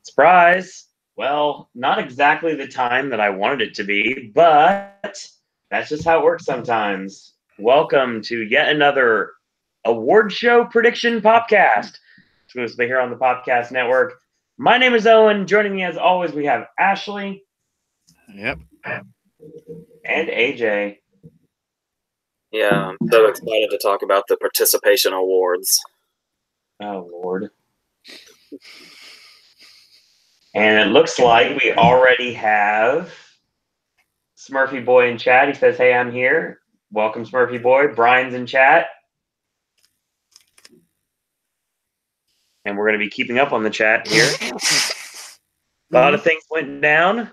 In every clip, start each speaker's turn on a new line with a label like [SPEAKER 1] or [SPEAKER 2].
[SPEAKER 1] Surprise! Well, not exactly the time that I wanted it to be, but that's just how it works sometimes. Welcome to yet another award show prediction podcast, exclusively here on the Popcast Network. My name is Owen. Joining me as always, we have Ashley.
[SPEAKER 2] Yep.
[SPEAKER 1] And AJ.
[SPEAKER 3] Yeah, I'm so excited to talk about the participation awards.
[SPEAKER 1] Oh, Lord. And it looks like we already have Smurfy Boy in chat. He says, hey, I'm here. Welcome, Smurfy Boy. Brian's in chat. And we're going to be keeping up on the chat here. A lot of things went down.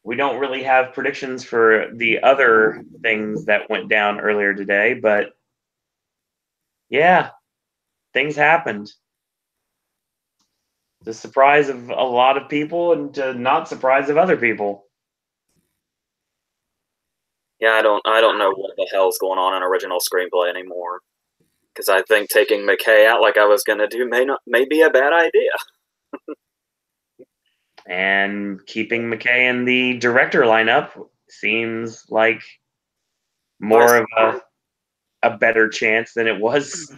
[SPEAKER 1] We don't really have predictions for the other things that went down earlier today, but yeah, things happened. The surprise of a lot of people and to not surprise of other people.
[SPEAKER 3] Yeah, I don't know what the hell's going on in original screenplay anymore. Because I think taking McKay out like I was going to do may be a bad idea.
[SPEAKER 1] And keeping McKay in the director lineup seems like more of a better chance than it was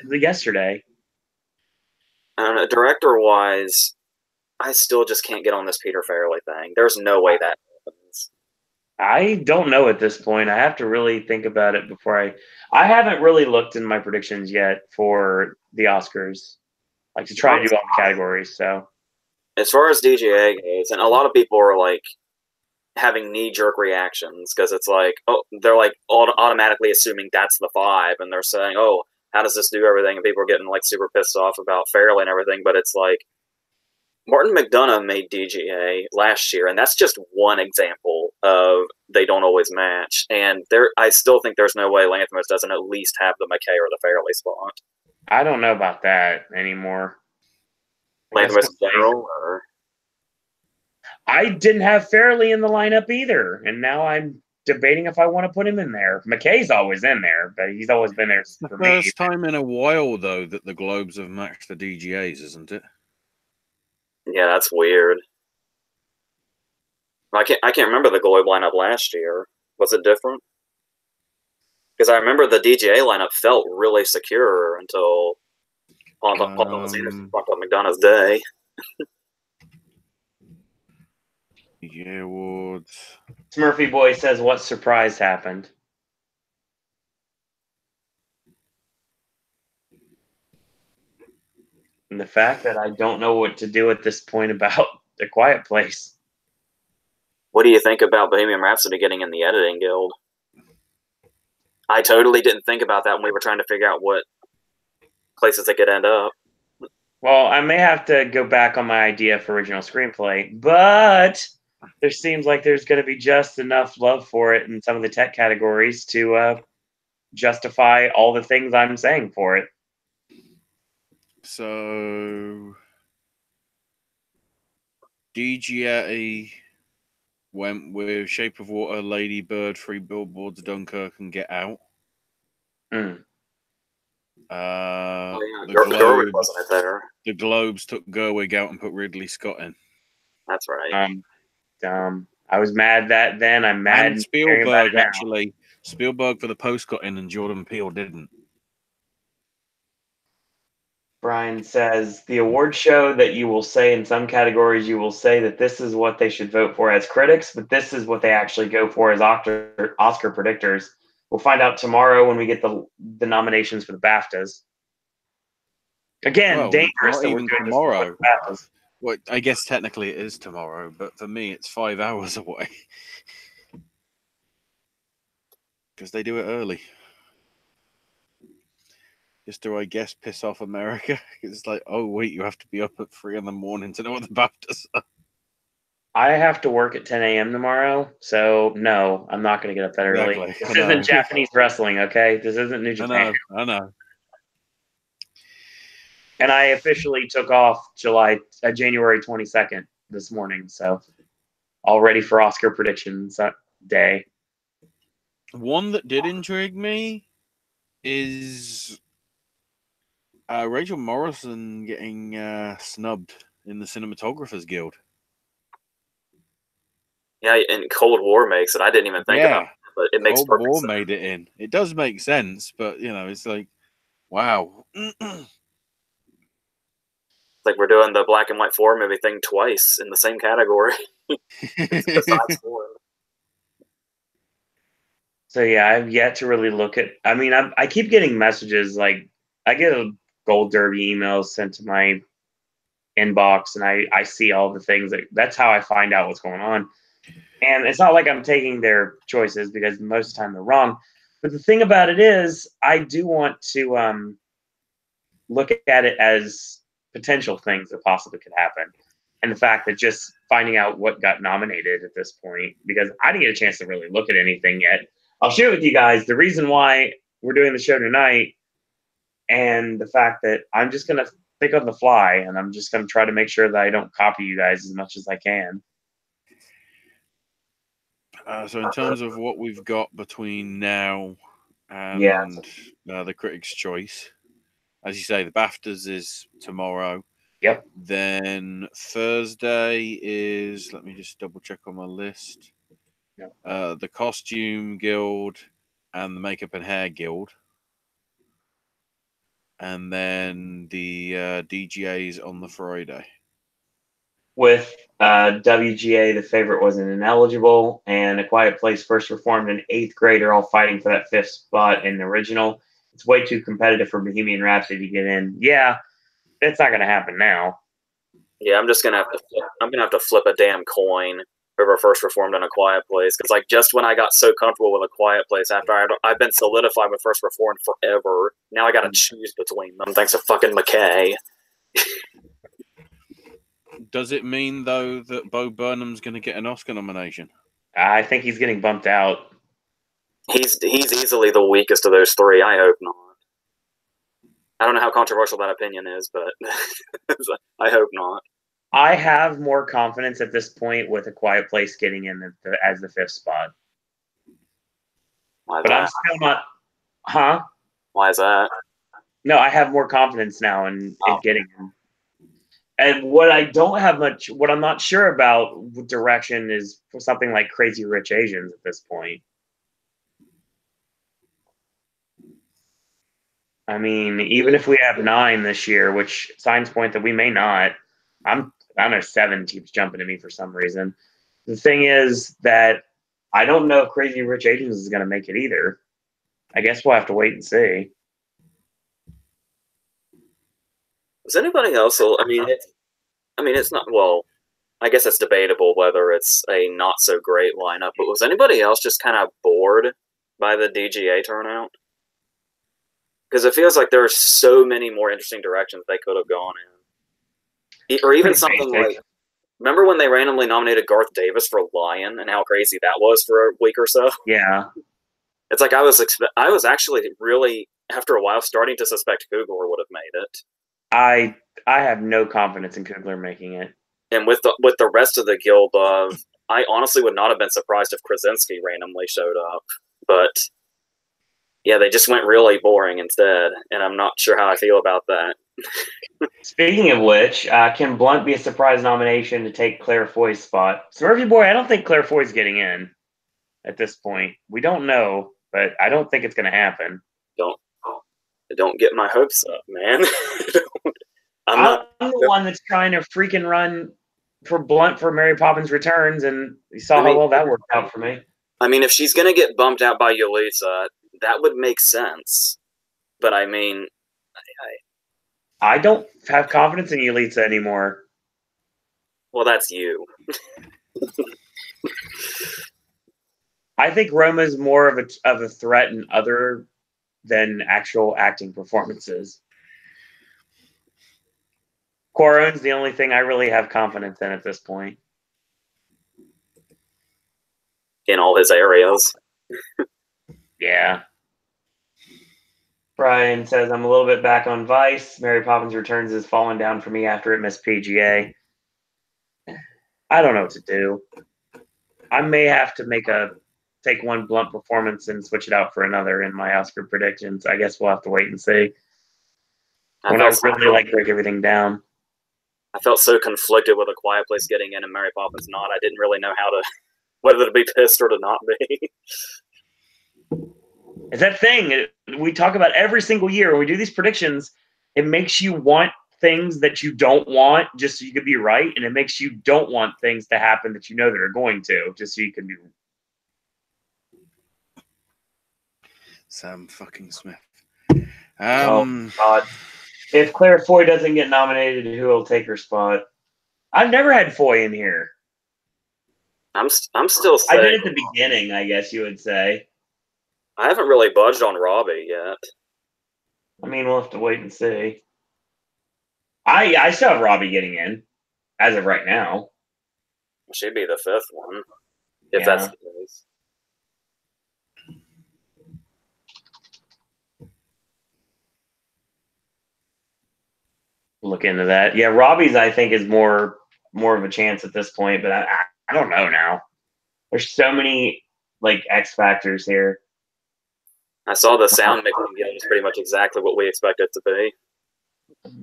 [SPEAKER 1] yesterday.
[SPEAKER 3] I don't know, director-wise, I still just can't get on this Peter Farrelly thing. There's no way that happens.
[SPEAKER 1] I don't know at this point. I have to really think about it before I haven't really looked in my predictions yet for the Oscars. Like to try to do all the categories. So
[SPEAKER 3] as far as DGA goes, and a lot of people are like having knee-jerk reactions because it's like, oh, they're like automatically assuming that's the 5, and they're saying, oh, how does this do everything? And people are getting like super pissed off about Farrelly and everything, but it's like Martin McDonagh made DGA last year, and that's just one example of they don't always match. And I still think there's no way Lanthimos doesn't at least have the McKay or the Farrelly spot.
[SPEAKER 1] I don't know about that anymore.
[SPEAKER 3] Lanthimos in general, or
[SPEAKER 1] I didn't have Farrelly in the lineup either, and now I'm debating if I want to put him in there. McKay's always in there, but he's always been there for me.
[SPEAKER 2] First time in a while, though, that the Globes have matched the DGAs, isn't it?
[SPEAKER 3] Yeah, that's weird. I can't remember the Globe lineup last year. Was it different? Because I remember the DGA lineup felt really secure until Paul Thomas Anderson fucked up McDonagh's day.
[SPEAKER 2] Yeah, awards.
[SPEAKER 1] Smurfy Boy says, what surprise happened? And the fact that I don't know what to do at this point about The Quiet Place.
[SPEAKER 3] What do you think about Bohemian Rhapsody getting in the editing guild? I totally didn't think about that when we were trying to figure out what places it could end up.
[SPEAKER 1] Well, I may have to go back on my idea for original screenplay, but there seems like there's going to be just enough love for it in some of the tech categories to justify all the things I'm saying for it.
[SPEAKER 2] So, DGA went with Shape of Water, Lady Bird, 3 Billboards, Dunkirk, and Get Out.
[SPEAKER 1] Mm.
[SPEAKER 3] Gerwig wasn't it there?
[SPEAKER 2] The Globes took Gerwig out and put Ridley Scott in.
[SPEAKER 3] That's right.
[SPEAKER 1] I was mad that then. I'm mad.
[SPEAKER 2] And Spielberg, actually. Spielberg for the Post got in and Jordan Peele didn't.
[SPEAKER 1] Brian says, the award show that you will say in some categories, you will say that this is what they should vote for as critics, but this is what they actually go for as Oscar predictors. We'll find out tomorrow when we get the nominations for the BAFTAs. Again, dangerous that we're doing
[SPEAKER 2] tomorrow.
[SPEAKER 1] This BAFTAs.
[SPEAKER 2] Well, I guess technically it is tomorrow, but for me it's 5 hours away. Because they do it early. Just to, I guess, piss off America. It's like, oh, wait, you have to be up at 3 in the morning to know what the BAFTAs are.
[SPEAKER 1] I have to work at 10 a.m. tomorrow, so no, I'm not going to get up that early.
[SPEAKER 2] Exactly.
[SPEAKER 1] This isn't Japanese wrestling, okay? This isn't New Japan.
[SPEAKER 2] I know.
[SPEAKER 1] And I officially took off January 22nd this morning, so all ready for Oscar predictions that day.
[SPEAKER 2] One that did intrigue me is Rachel Morrison getting snubbed in the Cinematographers Guild.
[SPEAKER 3] Yeah, and Cold War makes it. I didn't even think about it, but it makes
[SPEAKER 2] Cold
[SPEAKER 3] perfect
[SPEAKER 2] War
[SPEAKER 3] sense.
[SPEAKER 2] made it in. It does make sense, but it's like, wow.
[SPEAKER 3] It's like we're doing the black and white 4 movie thing twice in the same category. Besides 4.
[SPEAKER 1] So yeah, I've yet to really look at. I mean, I keep getting messages like I get a Gold Derby emails sent to my inbox, and I see all the things that's how I find out what's going on. And it's not like I'm taking their choices because most of the time they're wrong. But the thing about it is, I do want to look at it as potential things that possibly could happen. And the fact that just finding out what got nominated at this point, because I didn't get a chance to really look at anything yet. I'll share with you guys the reason why we're doing the show tonight and the fact that I'm just going to think on the fly and I'm just going to try to make sure that I don't copy you guys as much as I can.
[SPEAKER 2] So in terms of what we've got between now and the Critics' Choice, as you say, the BAFTAs is tomorrow.
[SPEAKER 1] Yep.
[SPEAKER 2] Then Thursday is, let me just double check on my list.
[SPEAKER 1] Yep.
[SPEAKER 2] The Costume Guild and the Makeup and Hair Guild. And then the DGAs on the Friday.
[SPEAKER 1] With WGA, the favorite was an ineligible, and A Quiet Place First Reformed and 8th Grade are all fighting for that 5th spot in the original. It's way too competitive for Bohemian Rhapsody to get in. Yeah, it's not going to happen now.
[SPEAKER 3] Yeah, I'm gonna have to flip a damn coin over First Reformed and A Quiet Place, because like just when I got so comfortable with A Quiet Place after I've been solidified with First Reformed forever, now I got to choose between them. Thanks to fucking McKay.
[SPEAKER 2] Does it mean though that Bo Burnham's going to get an Oscar nomination?
[SPEAKER 1] I think he's getting bumped out.
[SPEAKER 3] He's easily the weakest of those 3. I hope not. I don't know how controversial that opinion is, but I hope not.
[SPEAKER 1] I have more confidence at this point with A Quiet Place getting in as the 5th spot.
[SPEAKER 3] Why
[SPEAKER 1] but
[SPEAKER 3] that?
[SPEAKER 1] I'm still not. Huh?
[SPEAKER 3] Why is that?
[SPEAKER 1] No, I have more confidence now in it getting in. And what I'm not sure about direction is for something like Crazy Rich Asians at this point. I mean, even if we have 9 this year, which signs point that we may not, I know 7 keeps jumping to me for some reason. The thing is that I don't know if Crazy Rich Asians is going to make it either. I guess we'll have to wait and see.
[SPEAKER 3] Is anybody else? I mean, it's not. Well, I guess it's debatable whether it's a not so great lineup. But was anybody else just kind of bored by the DGA turnout? Because it feels like there are so many more interesting directions they could have gone in, or even something like. Remember when they randomly nominated Garth Davis for Lion and how crazy that was for a week or so?
[SPEAKER 1] Yeah.
[SPEAKER 3] It's like I was actually really, after a while, starting to suspect Coogler would have made it.
[SPEAKER 1] I have no confidence in Coogler making it.
[SPEAKER 3] And with the rest of the guild, I honestly would not have been surprised if Krasinski randomly showed up. But yeah, they just went really boring instead, and I'm not sure how I feel about that.
[SPEAKER 1] Speaking of which, can Blunt be a surprise nomination to take Claire Foy's spot? Smurfy Boy, I don't think Claire Foy's getting in at this point. We don't know, but I don't think it's going to happen.
[SPEAKER 3] Don't get my hopes up, man.
[SPEAKER 1] I'm the one that's trying to freaking run for Blunt for Mary Poppins Returns, and you saw how well that worked out for me.
[SPEAKER 3] I mean, if she's going to get bumped out by Yulisa, that would make sense. But I mean,
[SPEAKER 1] I don't have confidence in Yulisa anymore.
[SPEAKER 3] Well, that's you.
[SPEAKER 1] I think Roma's more of a threat in other than actual acting performances. Coron's the only thing I really have confidence in at this point.
[SPEAKER 3] In all his areas.
[SPEAKER 1] Yeah. Brian says, I'm a little bit back on Vice. Mary Poppins Returns has fallen down for me after it missed PGA. I don't know what to do. I may have to take one Blunt performance and switch it out for another in my Oscar predictions. I guess we'll have to wait and see. When I really break everything down.
[SPEAKER 3] I felt so conflicted with A Quiet Place getting in and Mary Poppins not. I didn't really know whether to be pissed or to not be.
[SPEAKER 1] It's that thing we talk about every single year when we do these predictions. It makes you want things that you don't want just so you can be right, and it makes you don't want things to happen that you know that are going to just so you can be.
[SPEAKER 2] Sam fucking Smith.
[SPEAKER 1] Oh God! If Claire Foy doesn't get nominated, who will take her spot? I've never had Foy in here.
[SPEAKER 3] I'm still saying,
[SPEAKER 1] I did at the beginning, I guess you would say.
[SPEAKER 3] I haven't really budged on Robbie yet.
[SPEAKER 1] I mean, we'll have to wait and see. I still have Robbie getting in as of right now.
[SPEAKER 3] She'd be the fifth one, if that's the case.
[SPEAKER 1] Look into that. Yeah, Robbie's I think is more of a chance at this point, but I don't know now. There's so many like X factors here.
[SPEAKER 3] I saw the sound mixing again. It's pretty much exactly what we expect it to be.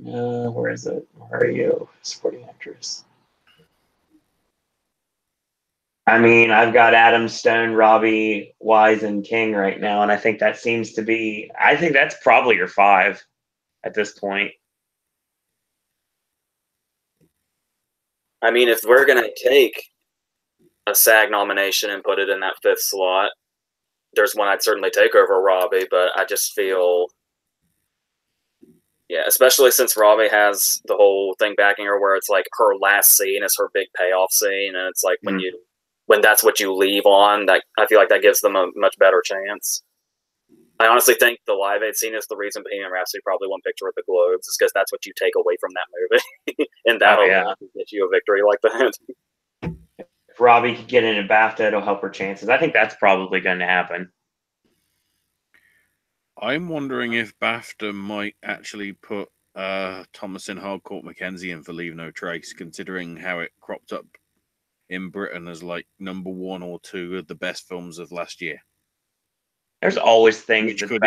[SPEAKER 1] Where is it? Where are you? Supporting actress. I mean, I've got Adam Stone, Robbie, Wise, and King right now, and I think that seems to be. I think that's probably your 5 at this point.
[SPEAKER 3] I mean, if we're gonna take a SAG nomination and put it in that 5th slot, there's one I'd certainly take over Robbie, but I just feel, yeah, especially since Robbie has the whole thing backing her where it's like her last scene is her big payoff scene, and it's like when that's what you leave on, that I feel like that gives them a much better chance. I honestly think the Live Aid scene is the reason Bohemian Rhapsody probably won Picture at the Globes, is because that's what you take away from that movie, and that'll get you a victory like that.
[SPEAKER 1] If Robbie could get in a BAFTA, it'll help her chances. I think that's probably going to happen.
[SPEAKER 2] I'm wondering if BAFTA might actually put Thomasin Harcourt Mackenzie in for Leave No Trace, considering how it cropped up in Britain as like number 1 or 2 of the best films of last year.
[SPEAKER 1] There's always things
[SPEAKER 2] which could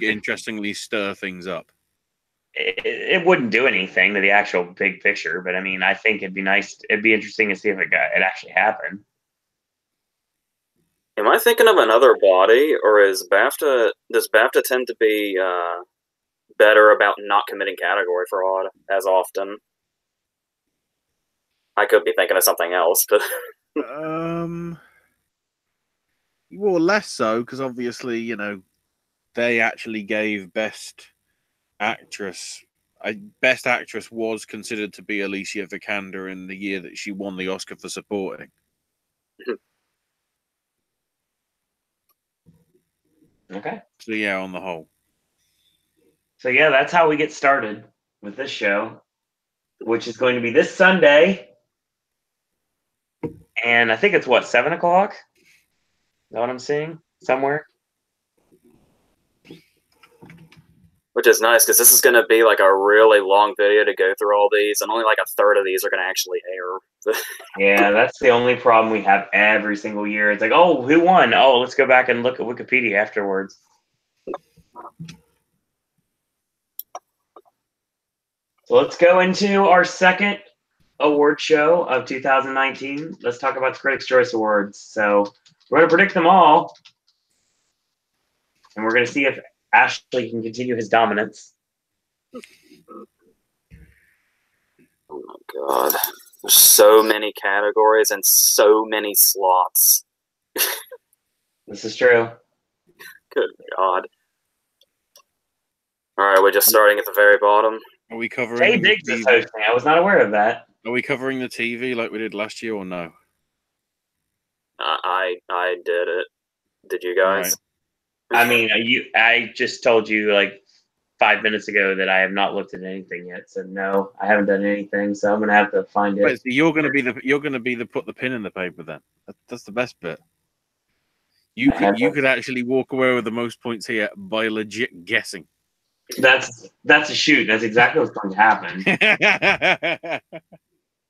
[SPEAKER 2] interestingly stir things up.
[SPEAKER 1] It wouldn't do anything to the actual big picture, but I mean, I think it'd be nice. It'd be interesting to see if it actually happened.
[SPEAKER 3] Am I thinking of another body, or does BAFTA tend to be better about not committing category fraud as often? I could be thinking of something else, but
[SPEAKER 2] well, less so, because obviously, you know, they actually gave Best Actress. Best Actress was considered to be Alicia Vikander in the year that she won the Oscar for supporting.
[SPEAKER 1] Okay.
[SPEAKER 2] So yeah, on the whole.
[SPEAKER 1] So yeah, that's how we get started with this show, which is going to be this Sunday. And I think it's 7 o'clock? Is that what I'm seeing? Somewhere?
[SPEAKER 3] Which is nice, because this is going to be like a really long video to go through all these, and only like a third of these are going to actually air.
[SPEAKER 1] Yeah, that's the only problem we have every single year. It's like, oh, who won? Oh, let's go back and look at Wikipedia afterwards. So let's go into our second award show of 2019. Let's talk about the Critics' Choice Awards. So we're going to predict them all, and we're going to see if Ashley can continue his dominance.
[SPEAKER 3] Oh my god. There's so many categories and so many slots.
[SPEAKER 1] This is true.
[SPEAKER 3] Good god. Alright, we're just starting at the very bottom.
[SPEAKER 2] Are we covering
[SPEAKER 1] Jay Diggs is hosting. I was not aware of that.
[SPEAKER 2] Are we covering the TV like we did last year or no?
[SPEAKER 3] I did it. Did you guys?
[SPEAKER 1] Right. I mean, I just told you like 5 minutes ago that I have not looked at anything yet. So no, I haven't done anything. So I'm gonna have to find it.
[SPEAKER 2] Wait, so you're gonna be the put the pin in the paper then. That's the best bit. You could actually walk away with the most points here by legit guessing.
[SPEAKER 1] That's a shoot. That's exactly what's going to happen.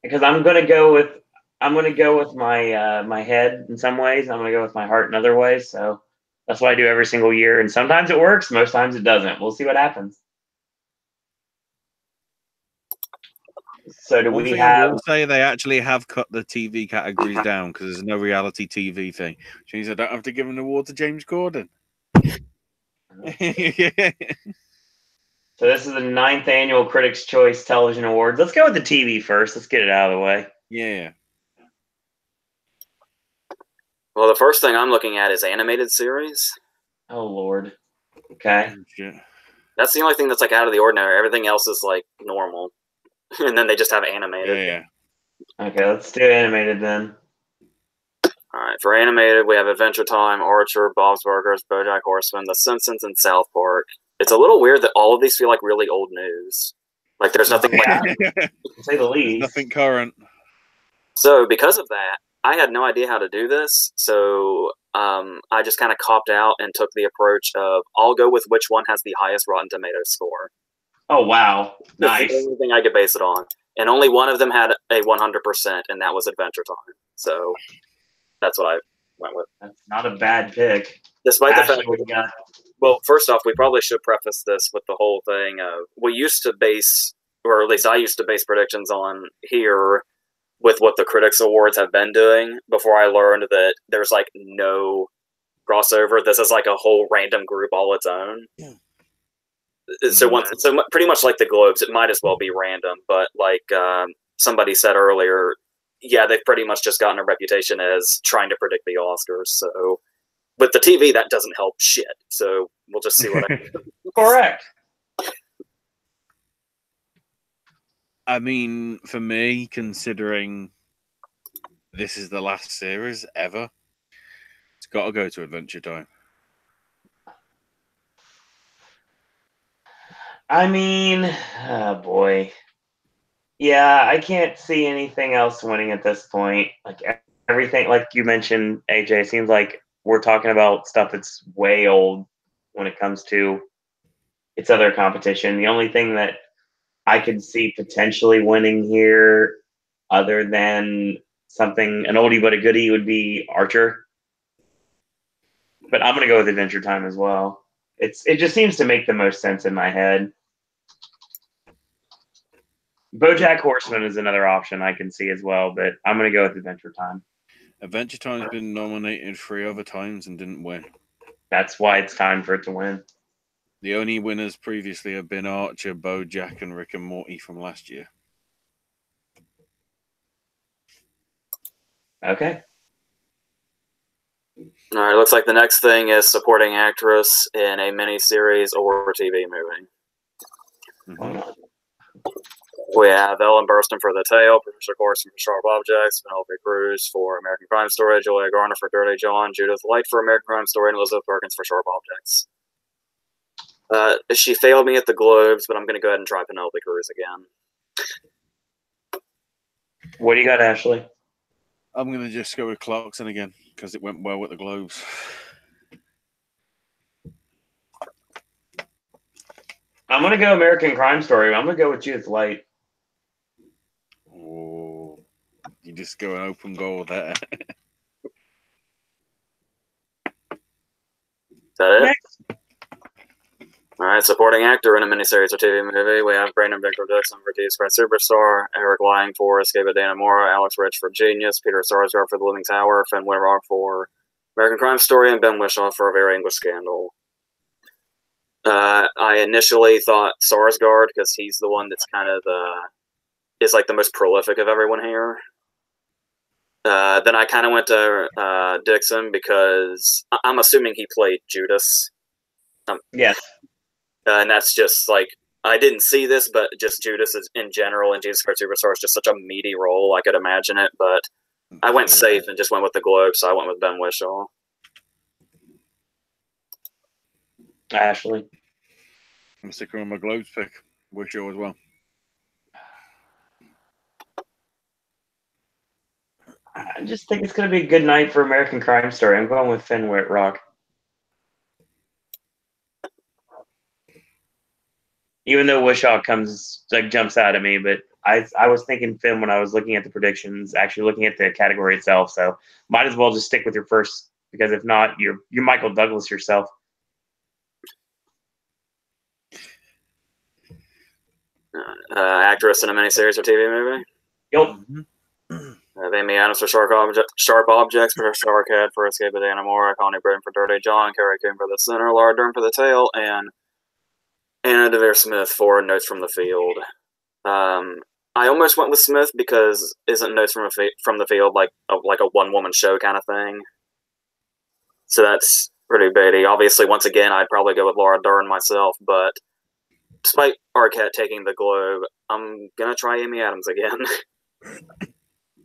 [SPEAKER 1] Because I'm gonna go with my my head in some ways. I'm gonna go with my heart in other ways. So that's what I do every single year. And sometimes it works. Most times it doesn't. We'll see what happens. So do
[SPEAKER 2] One
[SPEAKER 1] we
[SPEAKER 2] thing I
[SPEAKER 1] have?
[SPEAKER 2] will say, they actually have cut the TV categories down because there's no reality TV thing, which means I don't have to give an award to James Corden.
[SPEAKER 1] So this is the 9th annual Critics' Choice Television Awards. Let's go with the TV first. Let's get it out of the way.
[SPEAKER 2] Yeah.
[SPEAKER 3] Well, the first thing I'm looking at is animated series.
[SPEAKER 1] Oh Lord. Okay.
[SPEAKER 2] Shit.
[SPEAKER 3] That's the only thing that's like out of the ordinary. Everything else is like normal, and then they just have animated.
[SPEAKER 2] Yeah.
[SPEAKER 1] Okay, let's do animated then.
[SPEAKER 3] All right, for animated, we have Adventure Time, Archer, Bob's Burgers, BoJack Horseman, The Simpsons, and South Park. It's a little weird that all of these feel like really old news. Like there's nothing
[SPEAKER 1] Yeah,
[SPEAKER 3] like
[SPEAKER 1] to say the least.
[SPEAKER 2] Nothing current.
[SPEAKER 3] So because of that, I had no idea how to do this. So I just kind of copped out and took the approach of I'll go with which one has the highest Rotten Tomatoes score.
[SPEAKER 1] Oh wow,
[SPEAKER 3] That's
[SPEAKER 1] nice.
[SPEAKER 3] the only thing I could base it on. And only one of them had a 100%, and that was Adventure Time. So that's what I went with.
[SPEAKER 1] That's not a bad pick.
[SPEAKER 3] Despite the
[SPEAKER 1] Ashley,
[SPEAKER 3] fact
[SPEAKER 1] what you got?
[SPEAKER 3] well, first off, we probably should preface this with the whole thing of we used to base, or at least I used to base predictions on here with what the Critics Awards have been doing before I learned that there's like no crossover. This is like a whole random group all its own.
[SPEAKER 2] Yeah.
[SPEAKER 3] So pretty much like the Globes, it might as well be random. But like somebody said earlier, yeah, they've pretty much just gotten a reputation as trying to predict the Oscars. So with the TV, that doesn't help shit. So we'll just see what I
[SPEAKER 1] Correct.
[SPEAKER 2] I mean, for me, considering this is the last series ever, it's got to go to Adventure Time.
[SPEAKER 1] I mean, oh boy. Yeah, I can't see anything else winning at this point. Like everything, like you mentioned, AJ, it seems like we're talking about stuff that's way old when it comes to its other competition. The only thing that I could see potentially winning here, other than something an oldie but a goodie, would be Archer. But I'm gonna go with Adventure Time as well. It just seems to make the most sense in my head. BoJack Horseman is another option I can see as well, but I'm going to go with Adventure Time.
[SPEAKER 2] Adventure Time's been nominated 3 other times and didn't win.
[SPEAKER 1] That's why it's time for it to win.
[SPEAKER 2] The only winners previously have been Archer, BoJack, and Rick and Morty from last year.
[SPEAKER 1] Okay.
[SPEAKER 3] All right, looks like the next thing is supporting actress in a miniseries or TV movie.
[SPEAKER 2] Mm-hmm.
[SPEAKER 3] We have Ellen Burstyn for The Tale, Patricia Corson for Sharp Objects, Penelope Cruz for American Crime Story, Julia Garner for Dirty John, Judith Light for American Crime Story, and Elizabeth Perkins for Sharp Objects. She failed me at the Globes, but I'm going to go ahead and try Penelope Cruz again.
[SPEAKER 1] What do you got, Ashley?
[SPEAKER 2] I'm going to just go with Clarkson again because it went well with the Globes.
[SPEAKER 1] I'm going to go American Crime Story. I'm going to go with Judith Light.
[SPEAKER 2] Oh, you just go an open goal there.
[SPEAKER 3] Is that it?
[SPEAKER 1] Next.
[SPEAKER 3] All right, supporting actor in a miniseries or TV movie. We have Brandon Victor Dixon for Deep Spread Superstar, Eric Lang for Escape of Dana Mora, Alex Rich for Genius, Peter Sarsgaard for The Living Tower, Finn Wittrock for American Crime Story, and Ben Whishaw for A Very English Scandal. I initially thought Sarsgaard because he's the one that's kind of is like the most prolific of everyone here. Then I kind of went to Dixon because I'm assuming he played Judas.
[SPEAKER 1] Yes.
[SPEAKER 3] And that's just like, I didn't see this, but just Judas is in general and Jesus Christ Superstar is just such a meaty role. I could imagine it, but I went safe and just went with the Globe, so I went with Ben Whishaw.
[SPEAKER 1] Ashley.
[SPEAKER 2] I'm sticking on my Globes pick. Whishaw as well.
[SPEAKER 1] I just think it's going to be a good night for American Crime Story. I'm going with Finn Wittrock. Even though Whishaw jumps out at me, but I was thinking Finn when I was looking at the predictions, actually looking at the category itself. So might as well just stick with your first, because if not, you're Michael Douglas yourself.
[SPEAKER 3] Actress in a miniseries or TV movie.
[SPEAKER 1] Yup.
[SPEAKER 3] Amy Adams for Sharp Objects, Patricia Arquette for Escape of Dana Moore, Connie Britton for Dirty John, Carrie Coon for The Sinner, Laura Dern for The Tale, and Anna Devere Smith for Notes from the Field. I almost went with Smith because isn't Notes from the Field like a one-woman show kind of thing? So that's pretty baity. Obviously, once again, I'd probably go with Laura Dern myself, but despite Arquette taking the Globe, I'm going to try Amy Adams again.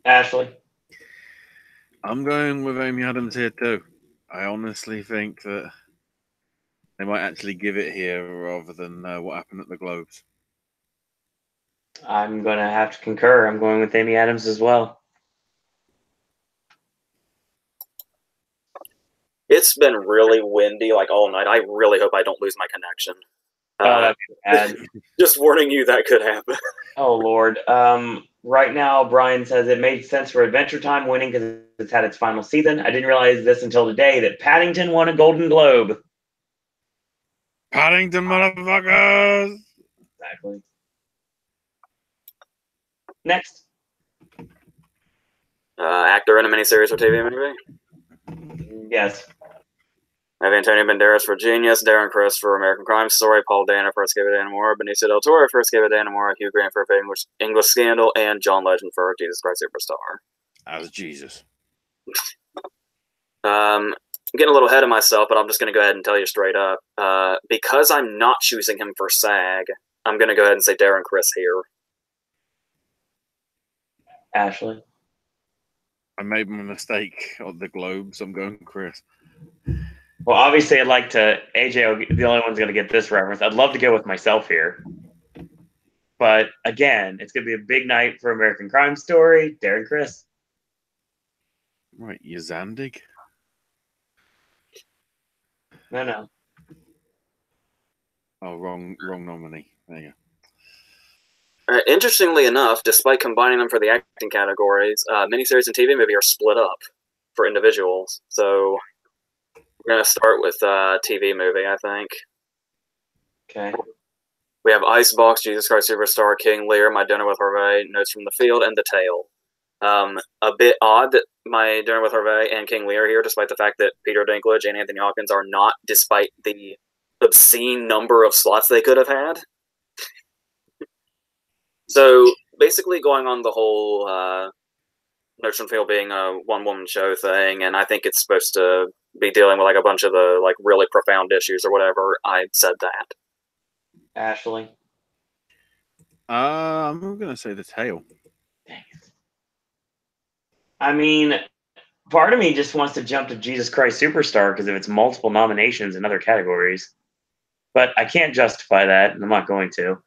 [SPEAKER 1] Ashley.
[SPEAKER 2] I'm going with Amy Adams here too. I honestly think that they might actually give it here rather than what happened at the Globes.
[SPEAKER 1] I'm going to have to concur. I'm going with Amy Adams as well.
[SPEAKER 3] It's been really windy like all night. I really hope I don't lose my connection.
[SPEAKER 1] That's bad.
[SPEAKER 3] Just warning you, that could happen.
[SPEAKER 1] Oh, Lord. Right now, Brian says it made sense for Adventure Time winning because it's had its final season. I didn't realize this until today that Paddington won a Golden Globe.
[SPEAKER 2] Paddington, motherfuckers!
[SPEAKER 1] Exactly. Next.
[SPEAKER 3] Actor in a miniseries or TV movie?
[SPEAKER 1] Yes.
[SPEAKER 3] I have Antonio Banderas for Genius, Darren Criss for American Crime Story, Paul Dano for Escape of Dana Moore, Benicio del Toro for Escape of Dana Moore, Hugh Grant for English Scandal, and John Legend for Jesus Christ Superstar.
[SPEAKER 2] As Jesus.
[SPEAKER 3] I'm getting a little ahead of myself, but I'm just going to go ahead and tell you straight up. Because I'm not choosing him for SAG, I'm going to go ahead and say Darren Criss here.
[SPEAKER 1] Ashley.
[SPEAKER 2] I made my mistake on the Globes. I'm going Chris.
[SPEAKER 1] Well, obviously, I'd like to. AJ, the only one's going to get this reference. I'd love to go with myself here. But again, it's going to be a big night for American Crime Story. Darren Criss.
[SPEAKER 2] Right, Yazandig?
[SPEAKER 1] No.
[SPEAKER 2] Oh, wrong nominee. There you go.
[SPEAKER 3] Interestingly enough, despite combining them for the acting categories, miniseries and TV movie are split up for individuals. So we're going to start with TV movie, I think.
[SPEAKER 1] Okay.
[SPEAKER 3] We have Icebox, Jesus Christ Superstar, King Lear, My Dinner with Hervé, Notes from the Field, and The Tale. A bit odd that My Dinner with Hervé and King Lear are here, despite the fact that Peter Dinklage and Anthony Hopkins are not, despite the obscene number of slots they could have had. So basically going on the whole Notes from the Field being a one-woman show thing, and I think it's supposed to be dealing with like a bunch of the like really profound issues or whatever, I said that.
[SPEAKER 1] Ashley.
[SPEAKER 2] I'm going to say The Tale.
[SPEAKER 1] Dang it. I mean, part of me just wants to jump to Jesus Christ Superstar because of its multiple nominations in other categories. But I can't justify that, and I'm not going to.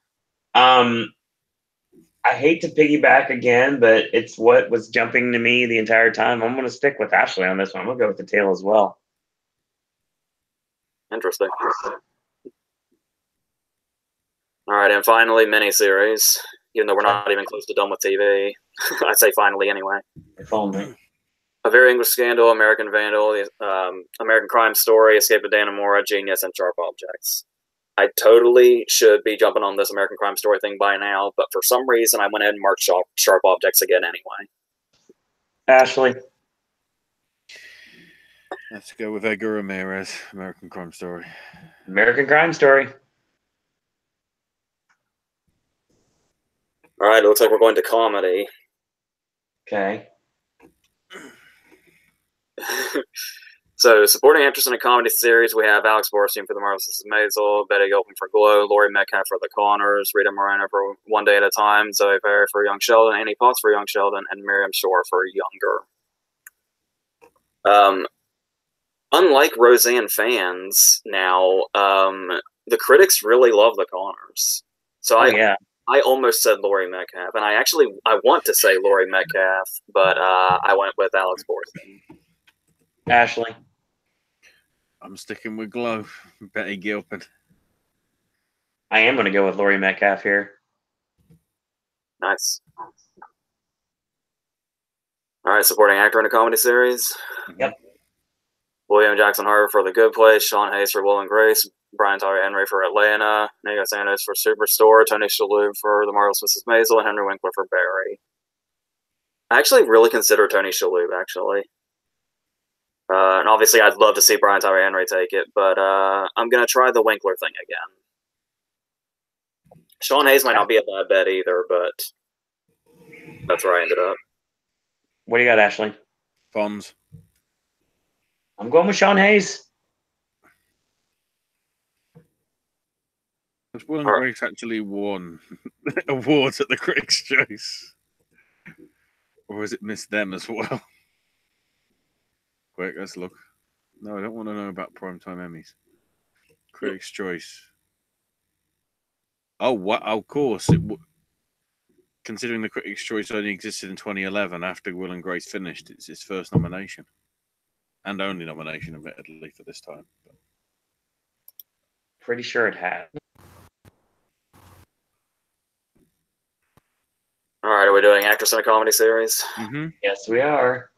[SPEAKER 1] I hate to piggyback again, but it's what was jumping to me the entire time. I'm going to stick with Ashley on this one. I'm going to go with The Tale as well.
[SPEAKER 3] Interesting. All right, and finally, miniseries. Even though we're not even close to done with TV, I say finally anyway.
[SPEAKER 1] If only.
[SPEAKER 3] A Very English Scandal, American Vandal, American Crime Story, Escape of Dana Moore, Genius, and Sharp Objects. I totally should be jumping on this American Crime Story thing by now, but for some reason I went ahead and marked Sharp Objects again anyway.
[SPEAKER 1] Ashley.
[SPEAKER 2] Let's go with Edgar Ramirez, American Crime Story.
[SPEAKER 1] American Crime Story.
[SPEAKER 3] All right, it looks like we're going to comedy.
[SPEAKER 1] Okay.
[SPEAKER 3] So, supporting actress in a comedy series, we have Alex Borstein for The Marvelous Mrs. Maisel, Betty Gilpin for Glow, Laurie Metcalf for The Connors, Rita Moreno for One Day at a Time, Zoe Perry for Young Sheldon, Annie Potts for Young Sheldon, and Miriam Shore for Younger. Unlike Roseanne fans now, the critics really love The Connors. So I almost said Laurie Metcalf, and I want to say Laurie Metcalf, but I went with Alex Borstein.
[SPEAKER 1] Ashley.
[SPEAKER 2] I'm sticking with Glow, Betty Gilpin.
[SPEAKER 1] I am going to go with Laurie Metcalf here.
[SPEAKER 3] Nice. All right, supporting actor in a comedy series.
[SPEAKER 1] Yep.
[SPEAKER 3] William Jackson Harper for The Good Place, Sean Hayes for Will and Grace, Brian Tyree Henry for Atlanta, Nego Santos for Superstore, Tony Shalhoub for The Marvelous Mrs. Maisel, and Henry Winkler for Barry. I actually really consider Tony Shalhoub, actually. And obviously, I'd love to see Brian Tyree Henry take it, but I'm going to try the Winkler thing again. Sean Hayes might not be a bad bet either, but that's where I ended up.
[SPEAKER 1] What do you got, Ashley?
[SPEAKER 2] Fonz.
[SPEAKER 1] I'm going with Sean Hayes.
[SPEAKER 2] Has Will and Grace actually won awards at the Critics' Choice? Or has it missed them as well? Quick, let's look. No, I don't want to know about Primetime Emmys. Critics' Choice. Oh, what? Of course. Considering the Critics' Choice only existed in 2011 after Will and Grace finished, it's his first nomination. And only nomination, admittedly, for this time.
[SPEAKER 1] Pretty sure it had.
[SPEAKER 3] All right, are we doing actress in a comedy series?
[SPEAKER 2] Mm-hmm.
[SPEAKER 1] Yes, we are.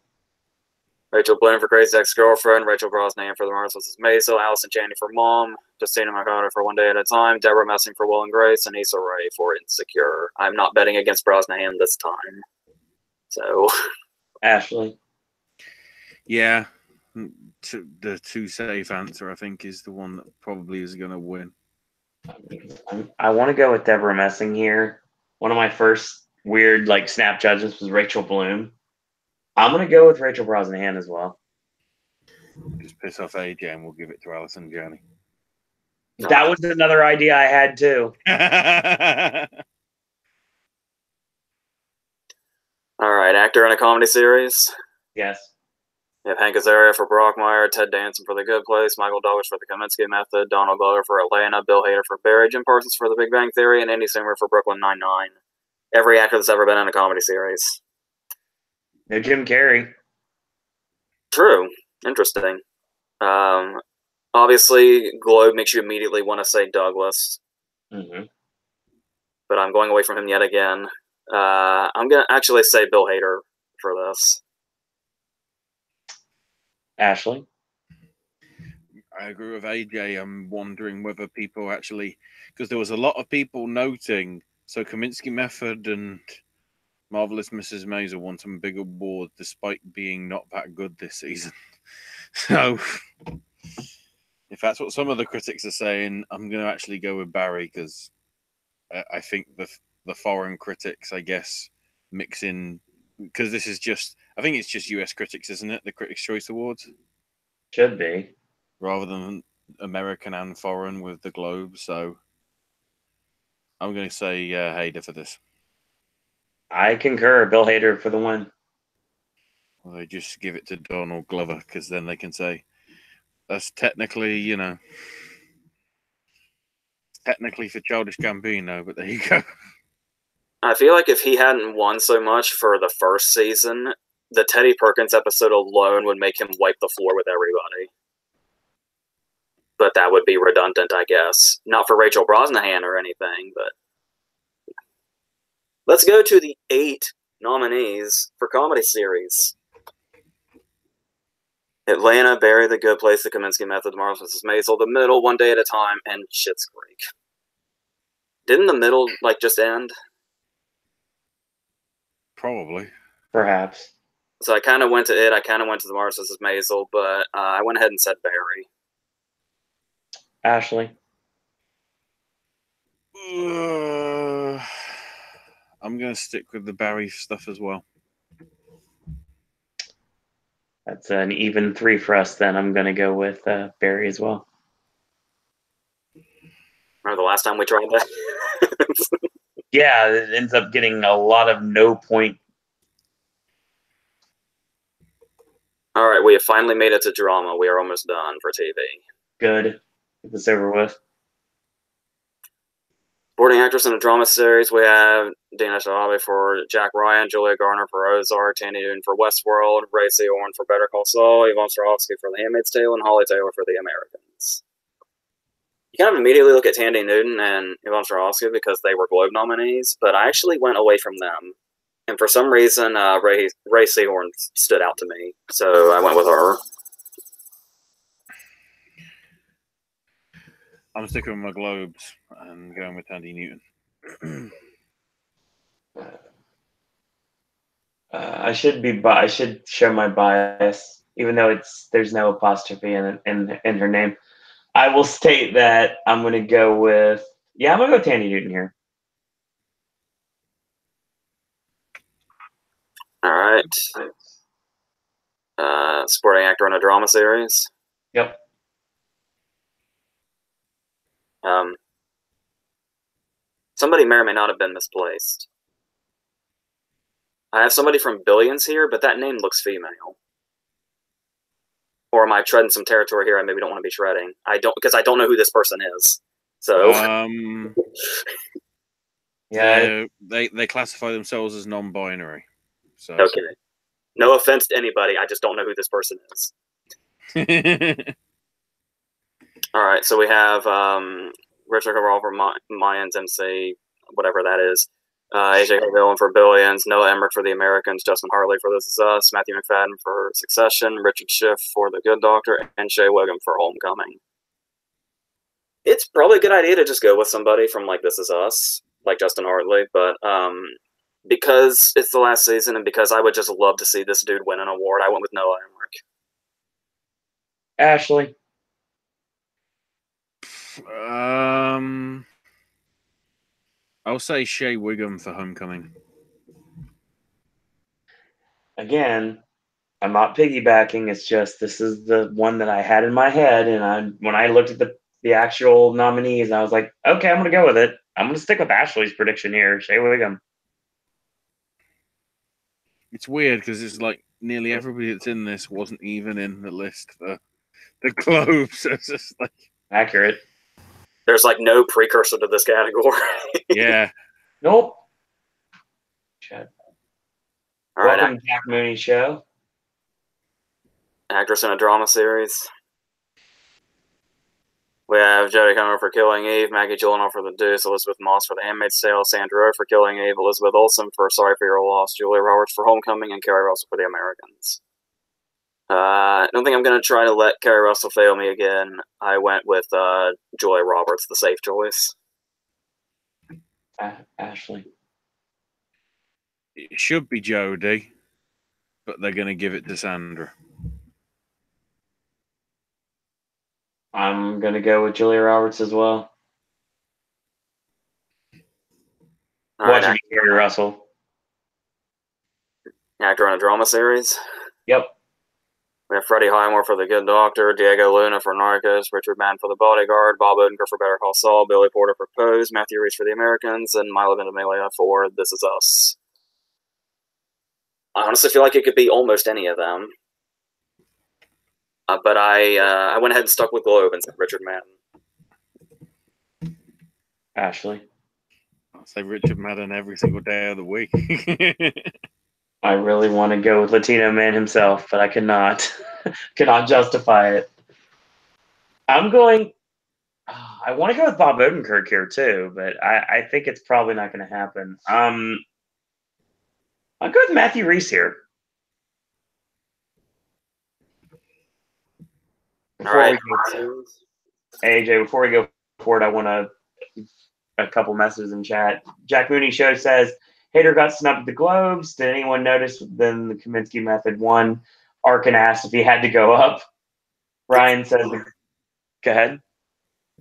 [SPEAKER 3] Rachel Bloom for Crazy Ex-Girlfriend, Rachel Brosnahan for The Marvelous Mrs. Maisel, Allison Janney for Mom, Justina Makata for One Day at a Time, Deborah Messing for Will and Grace, and Issa Rae for Insecure. I'm not betting against Brosnahan this time. So,
[SPEAKER 1] Ashley.
[SPEAKER 2] Yeah. The too safe answer, I think, is the one that probably is going to win.
[SPEAKER 1] I want to go with Deborah Messing here. One of my first weird snap judgments was Rachel Bloom. I'm going to go with Rachel Brosnahan as well.
[SPEAKER 2] Just piss off AJ and we'll give it to Allison Janney.
[SPEAKER 1] That was another idea I had too.
[SPEAKER 3] all right, actor in a comedy series.
[SPEAKER 1] Yes.
[SPEAKER 3] We have Hank Azaria for Brockmire, Ted Danson for The Good Place, Michael Douglas for The Kaminsky Method, Donald Glover for Atlanta, Bill Hader for Barry, Jim Parsons for The Big Bang Theory, and Andy Samberg for Brooklyn Nine-Nine. Every actor that's ever been in a comedy series.
[SPEAKER 1] No Jim Carrey.
[SPEAKER 3] True. Interesting. Obviously, Globe makes you immediately want to say Douglas.
[SPEAKER 1] Mm-hmm.
[SPEAKER 3] But I'm going away from him yet again. I'm going to actually say Bill Hader for this.
[SPEAKER 1] Ashley?
[SPEAKER 2] I agree with AJ. I'm wondering whether people actually... Because there was a lot of people noting... So Kaminsky Method and Marvelous Mrs. Maisel won some big awards despite being not that good this season. So, if that's what some of the critics are saying, I'm going to actually go with Barry because I think the foreign critics, I guess, mix in because this is just, I think it's just US critics, isn't it? The Critics' Choice Awards
[SPEAKER 1] Should be.
[SPEAKER 2] rather than American and foreign with the Globe. So, I'm going to say Hader for this.
[SPEAKER 1] I concur. Bill Hader for the win.
[SPEAKER 2] Well, they just give it to Donald Glover because then they can say that's technically, technically for Childish Gambino, but there you go.
[SPEAKER 3] I feel like if he hadn't won so much for the first season, the Teddy Perkins episode alone would make him wipe the floor with everybody. But that would be redundant, I guess. Not for Rachel Brosnahan or anything, but... Let's go to the 8 nominees for comedy series. Atlanta, Barry, The Good Place, The Kaminsky Method, The Marvelous Mrs. Maisel, The Middle, One Day at a Time, and Schitt's Creek. Didn't The Middle, just end?
[SPEAKER 2] Probably.
[SPEAKER 1] Perhaps.
[SPEAKER 3] So I kind of went to it. I kind of went to The Marvelous Mrs. Maisel, but I went ahead and said Barry.
[SPEAKER 1] Ashley?
[SPEAKER 2] I'm going to stick with the Barry stuff as well.
[SPEAKER 1] That's an even 3 for us then. I'm going to go with Barry as well.
[SPEAKER 3] Remember the last time we tried that?
[SPEAKER 1] Yeah, it ends up getting a lot of no point.
[SPEAKER 3] All right, we have finally made it to drama. We are almost done for TV.
[SPEAKER 1] Good. Get this over with.
[SPEAKER 3] Supporting actress in a drama series, we have Dana Shalabi for Jack Ryan, Julia Garner for Ozark, Tandy Newton for Westworld, Ray Seahorn for Better Call Saul, Yvonne Strahovski for The Handmaid's Tale, and Holly Taylor for The Americans. You kind of immediately look at Tandy Newton and Yvonne Strahovski because they were Globe nominees, but I actually went away from them. And for some reason, Ray Seahorn stood out to me, so I went with her.
[SPEAKER 2] I'm sticking with my Globes and going with Tandy Newton.
[SPEAKER 1] I should show my bias, even though there's no apostrophe in her name. I will state that I'm going to go with I'm going to go Tandy Newton here.
[SPEAKER 3] All right. Supporting actor in a drama series.
[SPEAKER 1] Yep.
[SPEAKER 3] Somebody may or may not have been misplaced. I have somebody from Billions here, but that name looks female. Or am I treading some territory here I maybe don't want to be treading? Because I don't know who this person is. So
[SPEAKER 2] they classify themselves as non-binary. So
[SPEAKER 3] okay. No offense to anybody, I just don't know who this person is. All right, so we have Richard Cabral for Mayans MC, whatever that is. AJ Villain for Billions, Noah Emmerich for The Americans, Justin Hartley for This Is Us, Matthew McFadden for Succession, Richard Schiff for The Good Doctor, and Shea Wiggum for Homecoming. It's probably a good idea to just go with somebody from like This Is Us, like Justin Hartley, but because it's the last season and because I would just love to see this dude win an award, I went with Noah Emmerich.
[SPEAKER 1] Ashley.
[SPEAKER 2] I'll say Shea Wiggum for Homecoming.
[SPEAKER 1] Again, I'm not piggybacking. It's just this is the one that I had in my head, and when I looked at the actual nominees, I was like, okay, I'm going to go with it. I'm going to stick with Ashley's prediction here, Shea Wiggum.
[SPEAKER 2] It's weird because it's like nearly everybody that's in this wasn't even in the list for the Globes. So it's just like
[SPEAKER 1] accurate.
[SPEAKER 3] There's like no precursor to this category.
[SPEAKER 2] Yeah.
[SPEAKER 1] Nope. All
[SPEAKER 3] right,
[SPEAKER 1] welcome to Jack Mooney Show.
[SPEAKER 3] Actress in a drama series. We have Jodie Comer for Killing Eve, Maggie Gyllenhaal for The Deuce, Elizabeth Moss for The Handmaid's Tale, Sandra Oh for Killing Eve, Elizabeth Olsen for Sorry for Your Loss, Julia Roberts for Homecoming, and Kerry Russell for The Americans. I don't think I'm going to try to let Kerry Russell fail me again. I went with Julia Roberts, the safe choice.
[SPEAKER 1] Ashley.
[SPEAKER 2] It should be Jodie, but they're going to give it to Sandra.
[SPEAKER 1] I'm going to go with Julia Roberts as well. Watching Kerry Russell.
[SPEAKER 3] Actor in a drama series?
[SPEAKER 1] Yep.
[SPEAKER 3] We have Freddie Highmore for The Good Doctor, Diego Luna for Narcos, Richard Madden for The Bodyguard, Bob Odenkirk for Better Call Saul, Billy Porter for Pose, Matthew Rhys for The Americans, and Milo Ventimiglia for This Is Us. I honestly feel like it could be almost any of them. But I went ahead and stuck with Globe and said Richard Madden.
[SPEAKER 1] Ashley.
[SPEAKER 2] I'll say Richard Madden every single day of the week.
[SPEAKER 1] I really want to go with Latino Man himself, but I cannot justify it. I want to go with Bob Odenkirk here too, but I think it's probably not going to happen. I'll go with Matthew Rhys here. AJ, before we go forward, I want a couple messages in chat. Jack Mooney Show says, Hader got snubbed at the Globes. Did anyone notice then the Kaminsky method won? Arkin asked if he had to go up. Ryan says, go ahead.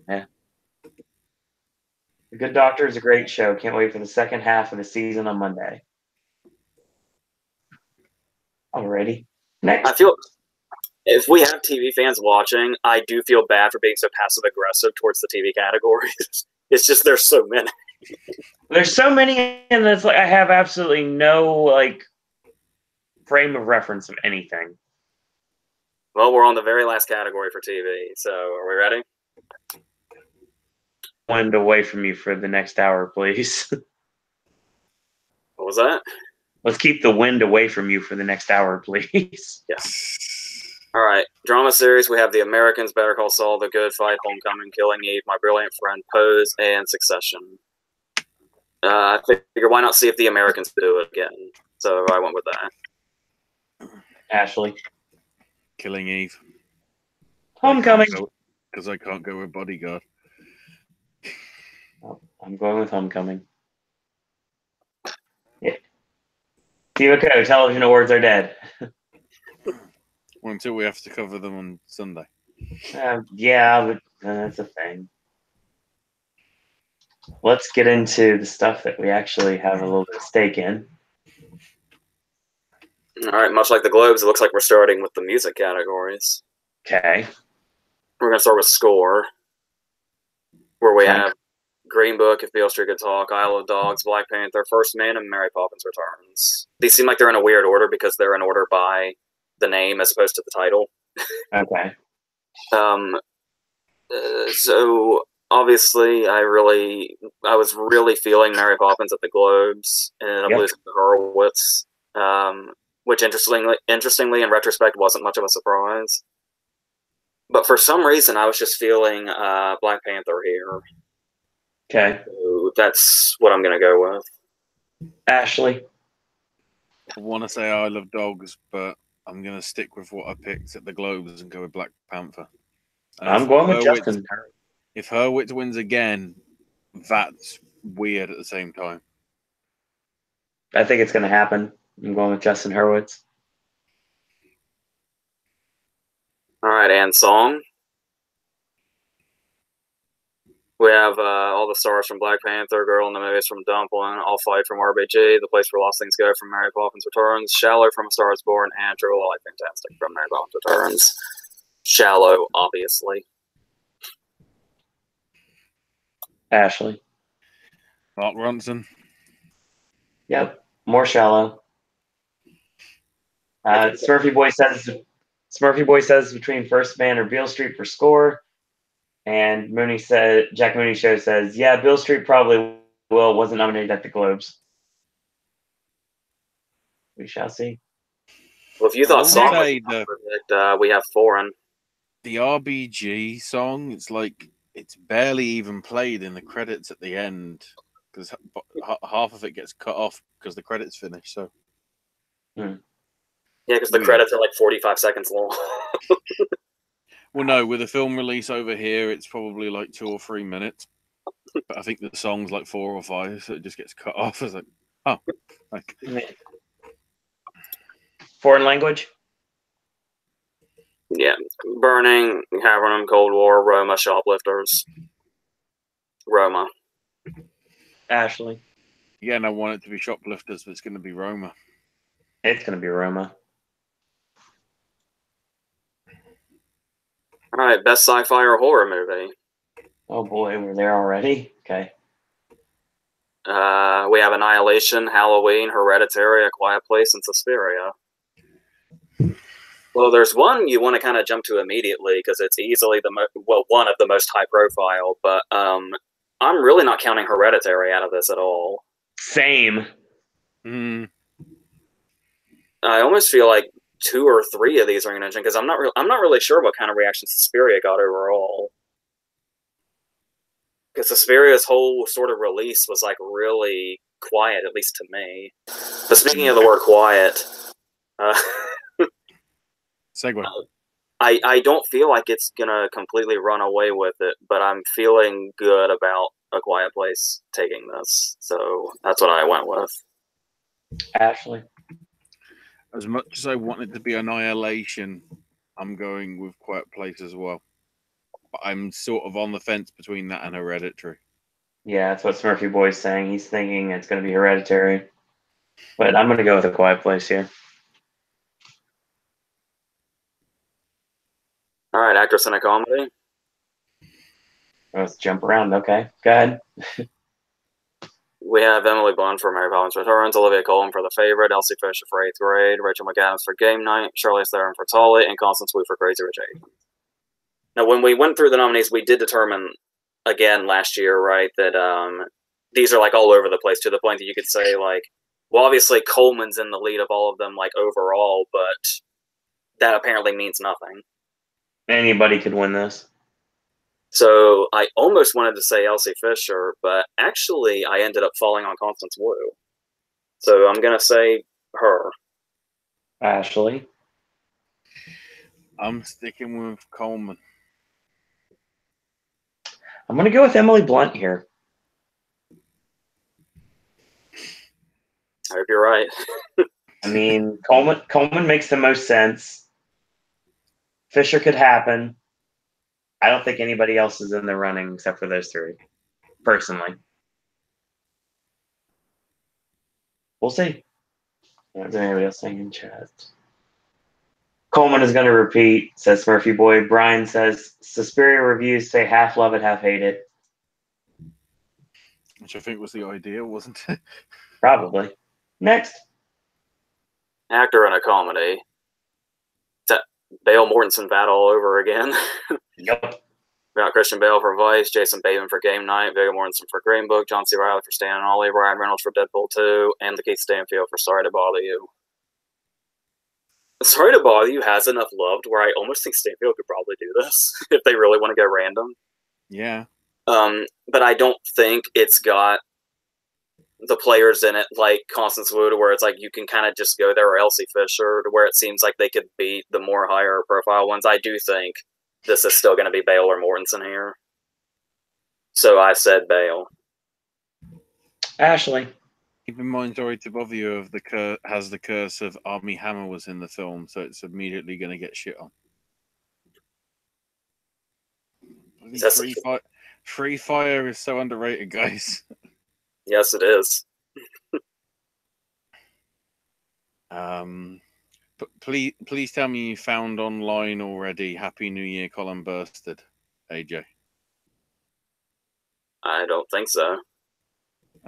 [SPEAKER 1] Yeah. The Good Doctor is a great show. Can't wait for the second half of the season on Monday. Alrighty. Next.
[SPEAKER 3] I feel if we have TV fans watching, I do feel bad for being so passive aggressive towards the TV categories. It's just there's so many.
[SPEAKER 1] There's so many, and it's like I have absolutely no frame of reference of anything.
[SPEAKER 3] Well, we're on the very last category for TV, so are we ready?
[SPEAKER 1] Wind away from you for the next hour, please.
[SPEAKER 3] What was that?
[SPEAKER 1] Let's keep the wind away from you for the next hour, please.
[SPEAKER 3] Yes. All right. Drama series, we have The Americans, Better Call Saul, The Good Fight, Homecoming, Killing Eve, My Brilliant Friend, Pose, and Succession. I figure why not see if The Americans do it again? So I went with that.
[SPEAKER 1] Ashley.
[SPEAKER 2] Killing Eve.
[SPEAKER 1] Homecoming.
[SPEAKER 2] Because I can't go with Bodyguard.
[SPEAKER 1] I'm going with Homecoming. Yeah. TVCO, television awards are dead.
[SPEAKER 2] Well, until we have to cover them on Sunday.
[SPEAKER 1] Yeah, but that's a thing. Let's get into the stuff that we actually have a little bit of stake in.
[SPEAKER 3] All right, much like the Globes, it looks like we're starting with the music categories.
[SPEAKER 1] Okay.
[SPEAKER 3] We're going to start with score, where we have Green Book, If Beale Street Could Talk, Isle of Dogs, Black Panther, First Man, and Mary Poppins Returns. These seem like they're in a weird order because they're in order by the name as opposed to the title.
[SPEAKER 1] Okay.
[SPEAKER 3] So obviously, I was really feeling Mary Poppins at the Globes, and I'm losing to Hurwitz, which interestingly, in retrospect, wasn't much of a surprise. But for some reason, I was just feeling Black Panther here.
[SPEAKER 1] Okay.
[SPEAKER 3] So that's what I'm going to go with.
[SPEAKER 1] Ashley.
[SPEAKER 2] I want to say I Love Dogs, but I'm going to stick with what I picked at the Globes and go with Black Panther. And
[SPEAKER 1] I'm going with Justin.
[SPEAKER 2] If Hurwitz wins again, that's weird at the same time.
[SPEAKER 1] I think it's going to happen. I'm going with Justin Hurwitz.
[SPEAKER 3] All right, and song. We have All the Stars from Black Panther, Girl in the Movies from Dumpling, All Fight from RBG, The Place Where Lost Things Go from Mary Poppins Returns, Shallow from A Star Is Born, and True Life Fantastic from Mary Poppins Returns. Shallow, obviously.
[SPEAKER 1] Ashley.
[SPEAKER 2] Mark Ronson.
[SPEAKER 1] Yep. More Shallow. Smurfy Boy says between First Man or Beale Street for score. And Jack Mooney Show says, yeah, Beale Street probably wasn't nominated at the Globes. We shall see.
[SPEAKER 3] Well, if you thought song was perfect, we have foreign.
[SPEAKER 2] The RBG song, it's barely even played in the credits at the end because half of it gets cut off because the credits finish. So,
[SPEAKER 3] yeah, because the credits are like 45 seconds long.
[SPEAKER 2] Well, no, with a film release over here, it's probably like 2 or 3 minutes. But I think the song's like 4 or 5, so it just gets cut off. It's like, oh, like
[SPEAKER 1] foreign language.
[SPEAKER 3] Yeah, Burning, Havernum, Cold War, Roma, Shoplifters. Roma.
[SPEAKER 1] Ashley.
[SPEAKER 2] Yeah, and I want it to be Shoplifters, but it's going to be Roma.
[SPEAKER 1] It's going to be Roma.
[SPEAKER 3] All right, best sci-fi or horror movie.
[SPEAKER 1] Oh boy, we're there already. Okay.
[SPEAKER 3] We have Annihilation, Halloween, Hereditary, A Quiet Place, and Suspiria. Well, there's one you want to kind of jump to immediately because it's easily one of the most high profile, but I'm really not counting Hereditary out of this at all.
[SPEAKER 1] Same.
[SPEAKER 2] I
[SPEAKER 3] almost feel like 2 or 3 of these are going to mention because I'm not really sure what kind of reaction Suspiria got overall. Because Suspiria's whole sort of release was like really quiet, at least to me. But speaking of the word quiet,
[SPEAKER 2] segue.
[SPEAKER 3] I don't feel like it's gonna completely run away with it, but I'm feeling good about A Quiet Place taking this, so that's what I went with.
[SPEAKER 1] Ashley.
[SPEAKER 2] As much as I want it to be Annihilation, I'm going with Quiet Place as well. But I'm sort of on the fence between that and Hereditary.
[SPEAKER 1] Yeah, that's what Smurfy Boy's saying. He's thinking it's going to be Hereditary. But I'm going to go with A Quiet Place here.
[SPEAKER 3] All right, actress in a comedy.
[SPEAKER 1] Let's jump around. Okay, go ahead.
[SPEAKER 3] We have Emily Blunt for Mary Poppins Returns, Olivia Colman for The Favorite, Elsie Fisher for 8th Grade, Rachel McAdams for Game Night, Charlize Theron for Tully, and Constance Wu for Crazy Rich Asians. Now, when we went through the nominees, we did determine, again, last year, right, that these are, like, all over the place to the point that you could say, like, well, obviously Coleman's in the lead of all of them, like, overall, but that apparently means nothing.
[SPEAKER 1] Anybody could win this.
[SPEAKER 3] So I almost wanted to say Elsie Fisher, but actually I ended up falling on Constance Wu. So I'm going to say her.
[SPEAKER 1] Ashley.
[SPEAKER 2] I'm sticking with Coleman.
[SPEAKER 1] I'm going to go with Emily Blunt here.
[SPEAKER 3] I hope you're right.
[SPEAKER 1] I mean, Coleman makes the most sense. Fisher could happen. I don't think anybody else is in the running except for those three, personally. We'll see. Is there anybody else saying in chat? Coleman is going to repeat, says Murphy Boy. Brian says, Suspiria reviews say half love it, half hate it.
[SPEAKER 2] Which I think was the idea, wasn't it?
[SPEAKER 1] Probably. Next.
[SPEAKER 3] Actor in a comedy. Bale Mortensen battle all over again.
[SPEAKER 1] Yep.
[SPEAKER 3] We got Christian Bale for Vice, Jason Bateman for Game Night, Viggo Mortensen for Green Book, John C. Reilly for Stan and Ollie, Ryan Reynolds for Deadpool 2, and Lakeith Stanfield for Sorry to Bother You. Sorry to Bother You has enough love to where I almost think Stanfield could probably do this if they really want to go random.
[SPEAKER 2] Yeah.
[SPEAKER 3] But I don't think it's got the players in it like Constance Wu to where it's like you can kind of just go there, or Elsie Fisher to where it seems like they could beat the more higher profile ones. I do think this is still going to be Bale or Mortensen here. So I said Bale.
[SPEAKER 1] Ashley.
[SPEAKER 2] Keep in mind, sorry to bother you, of has the curse of Armie Hammer was in the film, so it's immediately going to get shit on. Free Fire is so underrated, guys.
[SPEAKER 3] Yes, it is.
[SPEAKER 2] But please tell me you found online already Happy New Year Colin Bursted, AJ.
[SPEAKER 3] I don't think so.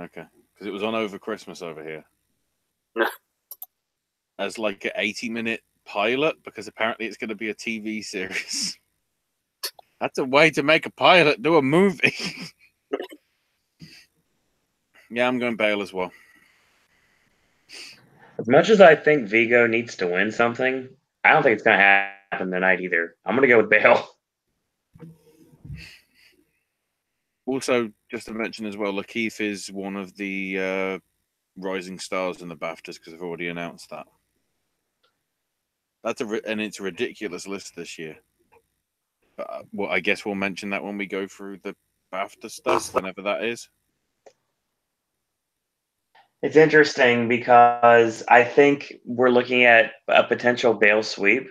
[SPEAKER 2] Okay. Because it was on over Christmas over here.
[SPEAKER 3] No.
[SPEAKER 2] As like an 80-minute pilot, because apparently it's going to be a TV series. That's a way to make a pilot do a movie. Yeah, I'm going Bale as well.
[SPEAKER 1] As much as I think Vigo needs to win something, I don't think it's going to happen tonight either. I'm going to go with Bale.
[SPEAKER 2] Also, just to mention as well, Lakeith is one of the rising stars in the BAFTAs because I've already announced that. And it's a ridiculous list this year. Well, I guess we'll mention that when we go through the BAFTA stuff, whenever that is.
[SPEAKER 1] It's interesting because I think we're looking at a potential Bale sweep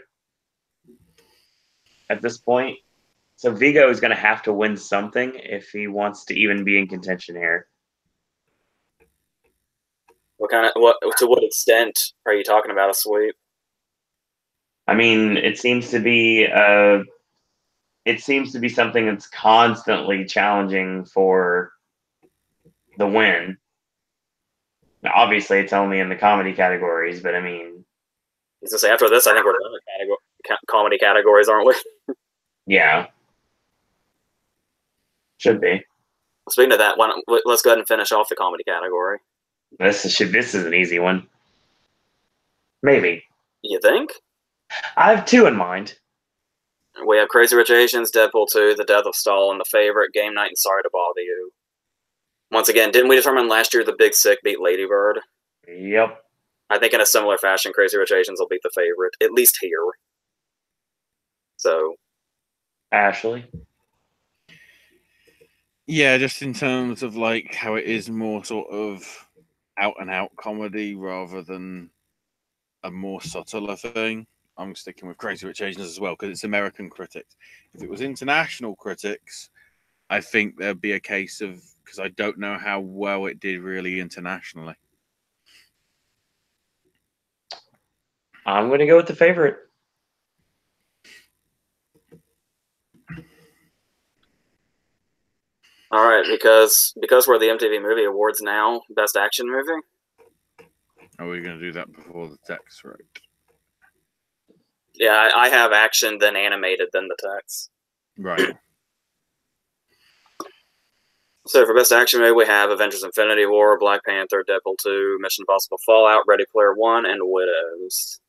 [SPEAKER 1] at this point. So Vigo is going to have to win something if he wants to even be in contention here.
[SPEAKER 3] To what extent are you talking about a sweep?
[SPEAKER 1] I mean, it seems to be something that's constantly challenging for the win. Now, obviously, it's only in the comedy categories, but I mean,
[SPEAKER 3] I was gonna say after this, I think we're done with comedy categories, aren't we?
[SPEAKER 1] Yeah, should be.
[SPEAKER 3] Speaking of that, let's go ahead and finish off the comedy category.
[SPEAKER 1] This is an easy one. Maybe.
[SPEAKER 3] You think?
[SPEAKER 1] I have two in mind.
[SPEAKER 3] We have Crazy Rich Asians, Deadpool 2, The Death of Stalin, The Favorite, Game Night, and Sorry to Bother You. Once again, didn't we determine last year the Big Sick beat Lady Bird?
[SPEAKER 1] Yep.
[SPEAKER 3] I think in a similar fashion, Crazy Rich Asians will beat The Favorite, at least here. So,
[SPEAKER 1] Ashley?
[SPEAKER 2] Yeah, just in terms of like how it is more sort of out-and-out comedy rather than a more subtler thing. I'm sticking with Crazy Rich Asians as well because it's American critics. If it was international critics, I think there'd be a case of, because I don't know how well it did really internationally.
[SPEAKER 1] I'm going to go with The Favorite.
[SPEAKER 3] all right, because we're the MTV Movie Awards now, Best Action Movie.
[SPEAKER 2] Are we going to do that before the text, right?
[SPEAKER 3] Yeah, I have action, then animated, then the text.
[SPEAKER 2] Right.
[SPEAKER 3] So for Best Action Movie, we have Avengers Infinity War, Black Panther, Deadpool 2, Mission Impossible Fallout, Ready Player One, and Widows.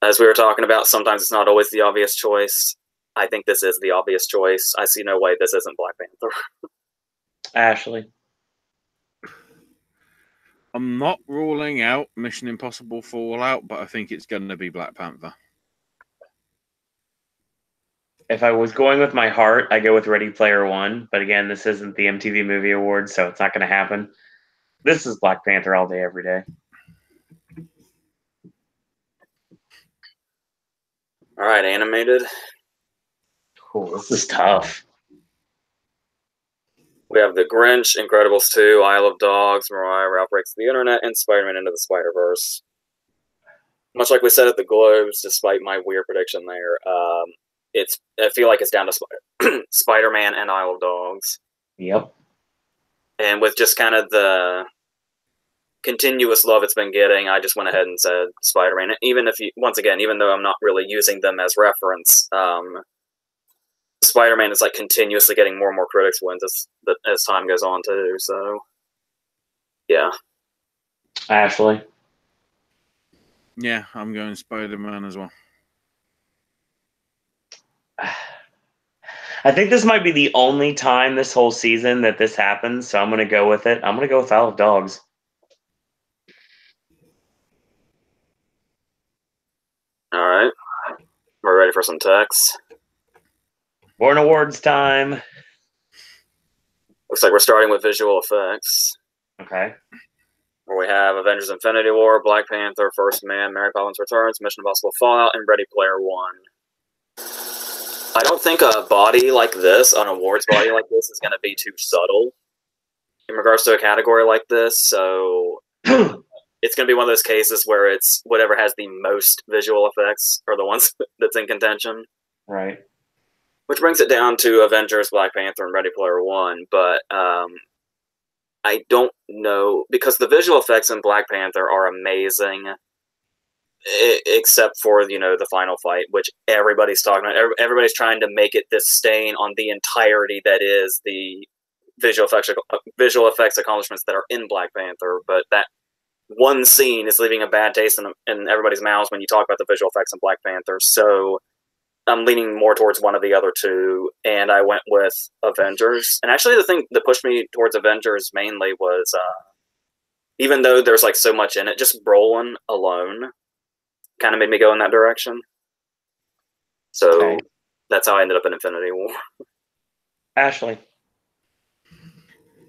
[SPEAKER 3] As we were talking about, sometimes it's not always the obvious choice. I think this is the obvious choice. I see no way this isn't Black Panther.
[SPEAKER 1] Ashley?
[SPEAKER 2] I'm not ruling out Mission Impossible Fallout, but I think it's going to be Black Panther.
[SPEAKER 1] If I was going with my heart, I go with Ready Player One. But again, this isn't the MTV Movie Awards, so it's not going to happen. this is Black Panther all day, every day.
[SPEAKER 3] All right, animated.
[SPEAKER 1] Cool. This is tough.
[SPEAKER 3] We have The Grinch, Incredibles 2, Isle of Dogs, Mariah, Ralph Breaks the Internet, and Spider-Man Into the Spider-Verse. Much like we said at the Globes, despite my weird prediction there, I feel like it's down to Spider-Man and Isle of Dogs.
[SPEAKER 1] Yep.
[SPEAKER 3] And with just kind of the continuous love it's been getting, I just went ahead and said Spider-Man. Even though I'm not really using them as reference, Spider-Man is like continuously getting more and more critics wins as time goes on too. So, yeah.
[SPEAKER 1] Ashley.
[SPEAKER 2] Yeah, I'm going Spider-Man as well.
[SPEAKER 1] I think this might be the only time this whole season that this happens, so I'm going to go with it. I'm going to go with Isle of Dogs.
[SPEAKER 3] All right. We're ready for some texts.
[SPEAKER 1] Born Awards time.
[SPEAKER 3] Looks like we're starting with visual effects.
[SPEAKER 1] Okay.
[SPEAKER 3] Where we have Avengers Infinity War, Black Panther, First Man, Mary Poppins Returns, Mission Impossible Fallout, and Ready Player One. I don't think a body like this, an awards body like this, is going to be too subtle in regards to a category like this. So it's going to be one of those cases where it's whatever has the most visual effects are the ones that's in contention.
[SPEAKER 1] Right.
[SPEAKER 3] Which brings it down to Avengers, Black Panther, and Ready Player One. But I don't know, because the visual effects in Black Panther are amazing, except for, the final fight, which everybody's talking about. Everybody's trying to make it this stain on the entirety that is the visual effects accomplishments that are in Black Panther. But that one scene is leaving a bad taste in everybody's mouths when you talk about the visual effects in Black Panther. So I'm leaning more towards one of the other two, and I went with Avengers. And actually, the thing that pushed me towards Avengers mainly was, even though there's like so much in it, just Brolin alone kind of made me go in that direction. So That's how I ended up in Infinity War.
[SPEAKER 1] Ashley.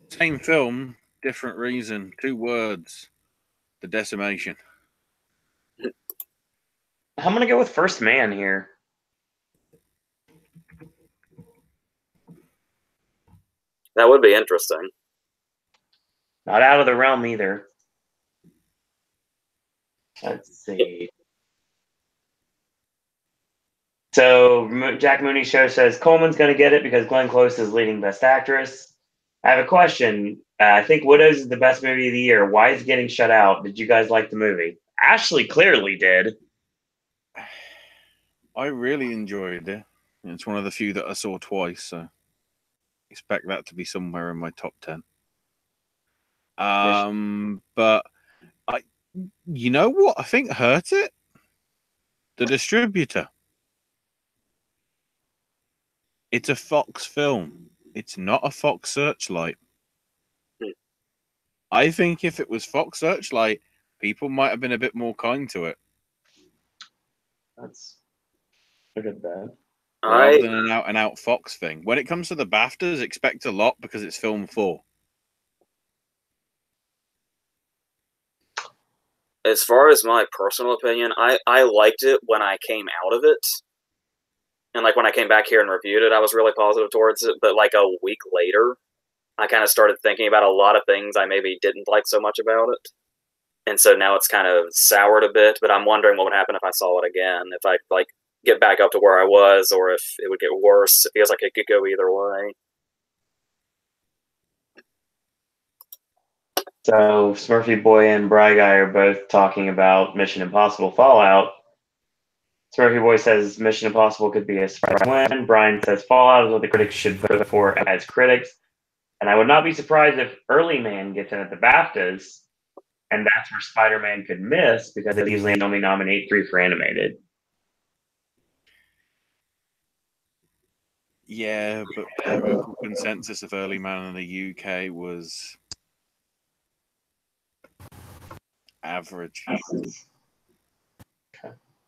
[SPEAKER 2] Same film, different reason. 2 words. The Decimation.
[SPEAKER 1] I'm going to go with First Man here.
[SPEAKER 3] That would be interesting.
[SPEAKER 1] Not out of the realm either. Let's see. So Jack Mooney Show says Coleman's going to get it because Glenn Close is leading Best Actress. I have a question. I think Widows is the best movie of the year. Why is it getting shut out? Did you guys like the movie? Ashley clearly did.
[SPEAKER 2] I really enjoyed it. It's one of the few that I saw twice, so expect that to be somewhere in my top 10. But you know what I think hurt it? The distributor. It's a Fox film. It's not a Fox Searchlight. I think if it was Fox Searchlight, people might have been a bit more kind to it.
[SPEAKER 1] That's a good bet.
[SPEAKER 2] Rather than an out-and-out Fox thing. When it comes to the BAFTAs, expect a lot because it's film 4.
[SPEAKER 3] As far as my personal opinion, I liked it when I came out of it. And like when I came back here and reviewed it, I was really positive towards it. But like a week later, I kind of started thinking about a lot of things I maybe didn't like so much about it. And so now it's kind of soured a bit, but I'm wondering what would happen if I saw it again. If I like get back up to where I was, or if it would get worse. It feels like it could go either way.
[SPEAKER 1] So Smurfy Boy and Bry Guy are both talking about Mission Impossible Fallout. Smurfy Boy says Mission Impossible could be a surprise win. Brian says Fallout is what the critics should vote for as critics. And I would not be surprised if Early Man gets in at the BAFTAs, and that's where Spider-Man could miss because they usually only nominate 3 for animated.
[SPEAKER 2] Yeah, but political consensus of Early Man in the UK was average.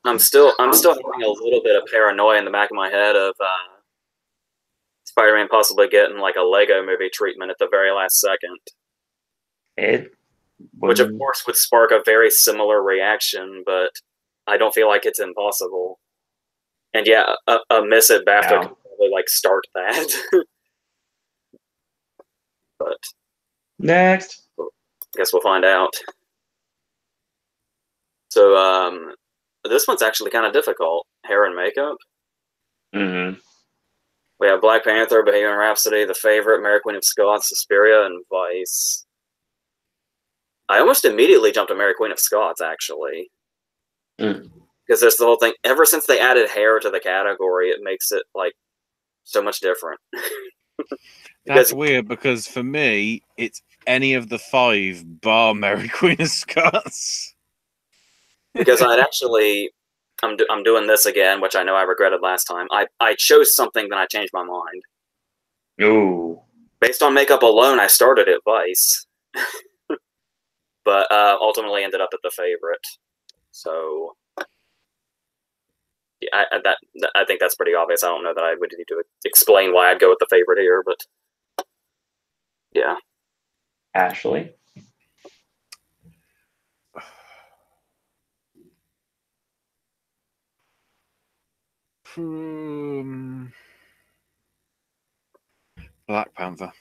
[SPEAKER 3] I'm still having a little bit of paranoia in the back of my head of Spider-Man possibly getting like a Lego movie treatment at the very last second. which of course would spark a very similar reaction, but I don't feel like it's impossible. And yeah, a miss at BAFTA could probably like start that. But
[SPEAKER 1] next,
[SPEAKER 3] I guess we'll find out. So this one's actually kind of difficult. Hair and makeup.
[SPEAKER 1] Mm-hmm.
[SPEAKER 3] We have Black Panther, Bohemian Rhapsody, The Favorite, Mary Queen of Scots, Suspiria, and Vice. I almost immediately jumped to Mary Queen of Scots, actually. Because there's the whole thing. Ever since they added hair to the category, it makes it, like, so much different.
[SPEAKER 2] That's weird, because for me, it's any of the 5 bar Mary Queen of Scots.
[SPEAKER 3] Because I'd actually... I'm doing this again, which I know I regretted last time. I chose something, then I changed my mind.
[SPEAKER 1] Ooh.
[SPEAKER 3] Based on makeup alone, I started at Vice. But ultimately ended up at The Favorite. So... yeah, I think that's pretty obvious. I don't know that I would need to explain why I'd go with The Favorite here, but... yeah.
[SPEAKER 1] Ashley?
[SPEAKER 2] Black Panther.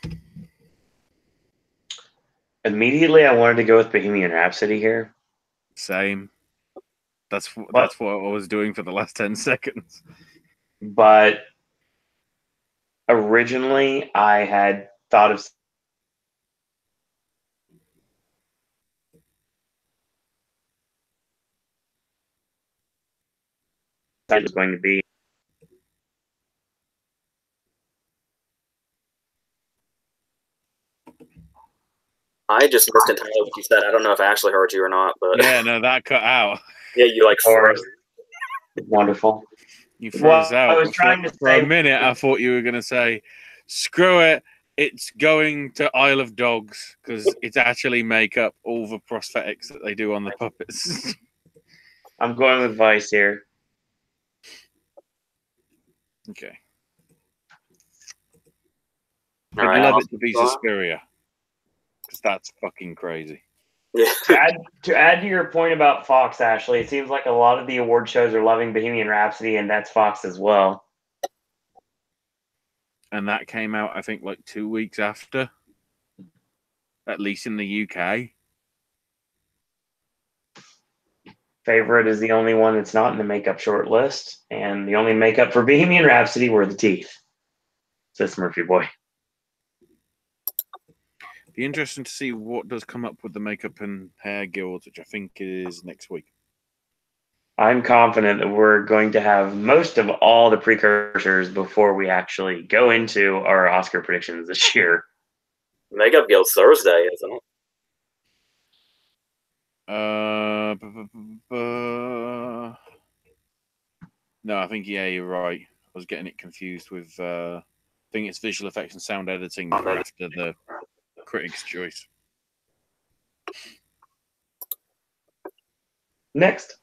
[SPEAKER 1] Immediately, I wanted to go with Bohemian Rhapsody here.
[SPEAKER 2] Same. That's what I was doing for the last 10 seconds.
[SPEAKER 1] But originally, I had thought of it was going to be.
[SPEAKER 3] I just missed entirely what you said. I don't know if Ashley heard you or not, but...
[SPEAKER 2] yeah, no, that cut out.
[SPEAKER 3] Yeah, you like froze.
[SPEAKER 1] Wonderful.
[SPEAKER 2] You froze out.
[SPEAKER 1] I was trying to
[SPEAKER 2] for
[SPEAKER 1] say...
[SPEAKER 2] a minute, I thought you were going to say, screw it, it's going to Isle of Dogs, because it's actually make up all the prosthetics that they do on the puppets.
[SPEAKER 1] I'm going with Vice here.
[SPEAKER 2] Okay.
[SPEAKER 3] All
[SPEAKER 2] I'd
[SPEAKER 3] right,
[SPEAKER 2] love it to be Suspiria, because that's fucking crazy.
[SPEAKER 3] Yeah.
[SPEAKER 1] To add to your point about Fox, Ashley, it seems like a lot of the award shows are loving Bohemian Rhapsody, and that's Fox as well.
[SPEAKER 2] And that came out, I think, like 2 weeks after, at least in the UK.
[SPEAKER 1] Favorite is the only one that's not in the makeup short list, and the only makeup for Bohemian Rhapsody were the teeth. Says Murphy Boy.
[SPEAKER 2] Be interesting to see what does come up with the makeup and hair guilds, which I think is next week.
[SPEAKER 1] I'm confident that we're going to have most of all the precursors before we actually go into our Oscar predictions this year.
[SPEAKER 3] Makeup Guild's Thursday, isn't it?
[SPEAKER 2] No, I think, yeah, you're right. I was getting it confused with, I think it's visual effects and sound editing for after the Critics' Choice.
[SPEAKER 1] Next.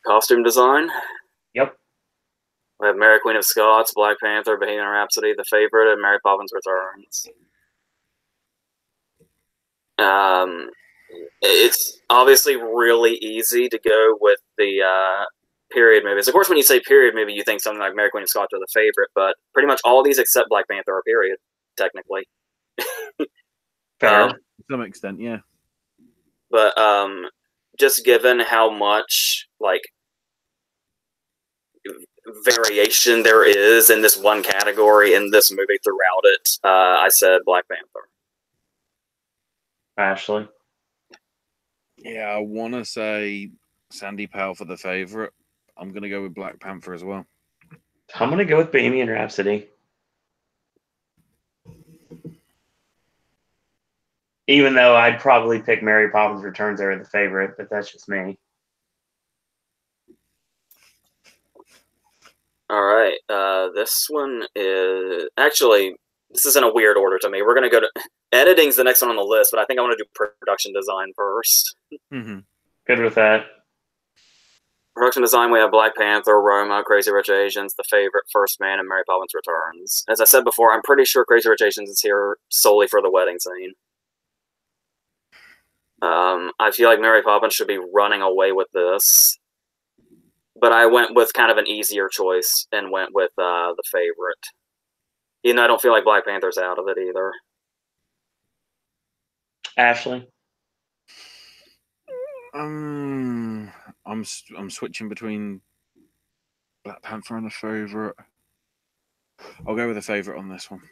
[SPEAKER 3] Costume design.
[SPEAKER 1] Yep.
[SPEAKER 3] We have Mary Queen of Scots, Black Panther, Bohemian Rhapsody, The Favorite, and Mary Poppins Returns. It's obviously really easy to go with the period movies. Of course, when you say period movie, you think something like Mary Queen of Scots or The Favorite, but pretty much all these except Black Panther are period, technically.
[SPEAKER 1] Fair.
[SPEAKER 2] To some extent, yeah.
[SPEAKER 3] But just given how much, like, variation there is in this one category in this movie throughout it, I said Black Panther.
[SPEAKER 1] Ashley?
[SPEAKER 2] Yeah, I want to say Sandy Powell for The Favorite. I'm going to go with Black Panther as well.
[SPEAKER 1] I'm going to go with Bohemian Rhapsody. Even though I'd probably pick Mary Poppins Returns over The Favorite, but that's just me.
[SPEAKER 3] All right. This one is... actually, this is in a weird order to me. We're going to go to... editing's the next one on the list, but I think I want to do production design first.
[SPEAKER 2] Mm-hmm.
[SPEAKER 1] Good with that.
[SPEAKER 3] Production design, we have Black Panther, Roma, Crazy Rich Asians, The Favorite, First Man, and Mary Poppins Returns. As I said before, I'm pretty sure Crazy Rich Asians is here solely for the wedding scene. I feel like Mary Poppins should be running away with this, but I went with kind of an easier choice and went with the favorite. Even though I don't feel like Black Panther's out of it either.
[SPEAKER 1] Ashley?
[SPEAKER 2] I'm switching between Black Panther and the favorite. I'll go with the favorite on this one.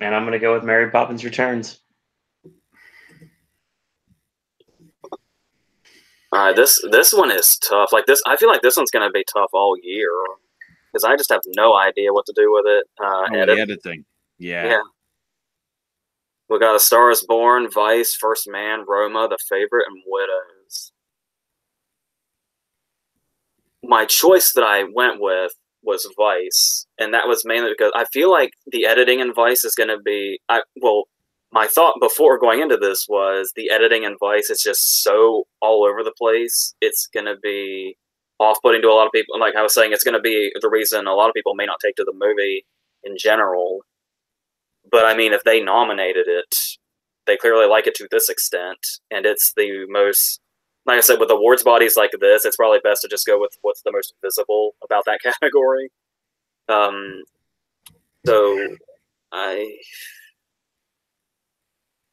[SPEAKER 1] And I'm going to go with Mary Poppins Returns.
[SPEAKER 3] All right, this one is tough. Like this, I feel like this one's going to be tough all year because I just have no idea what to do with it.
[SPEAKER 2] The editing, yeah.
[SPEAKER 3] We got A Star Is Born, Vice, First Man, Roma, The Favorite, and Widows. My choice that I went with was Vice, and that was mainly because I feel like the editing in Vice is going to be. My thought before going into this was the editing in Vice is just so all over the place. It's going to be off-putting to a lot of people. Like I was saying, it's going to be the reason a lot of people may not take to the movie in general. But I mean, if they nominated it, they clearly like it to this extent, and it's the most. Like I said, with awards bodies like this, it's probably best to just go with what's the most visible about that category.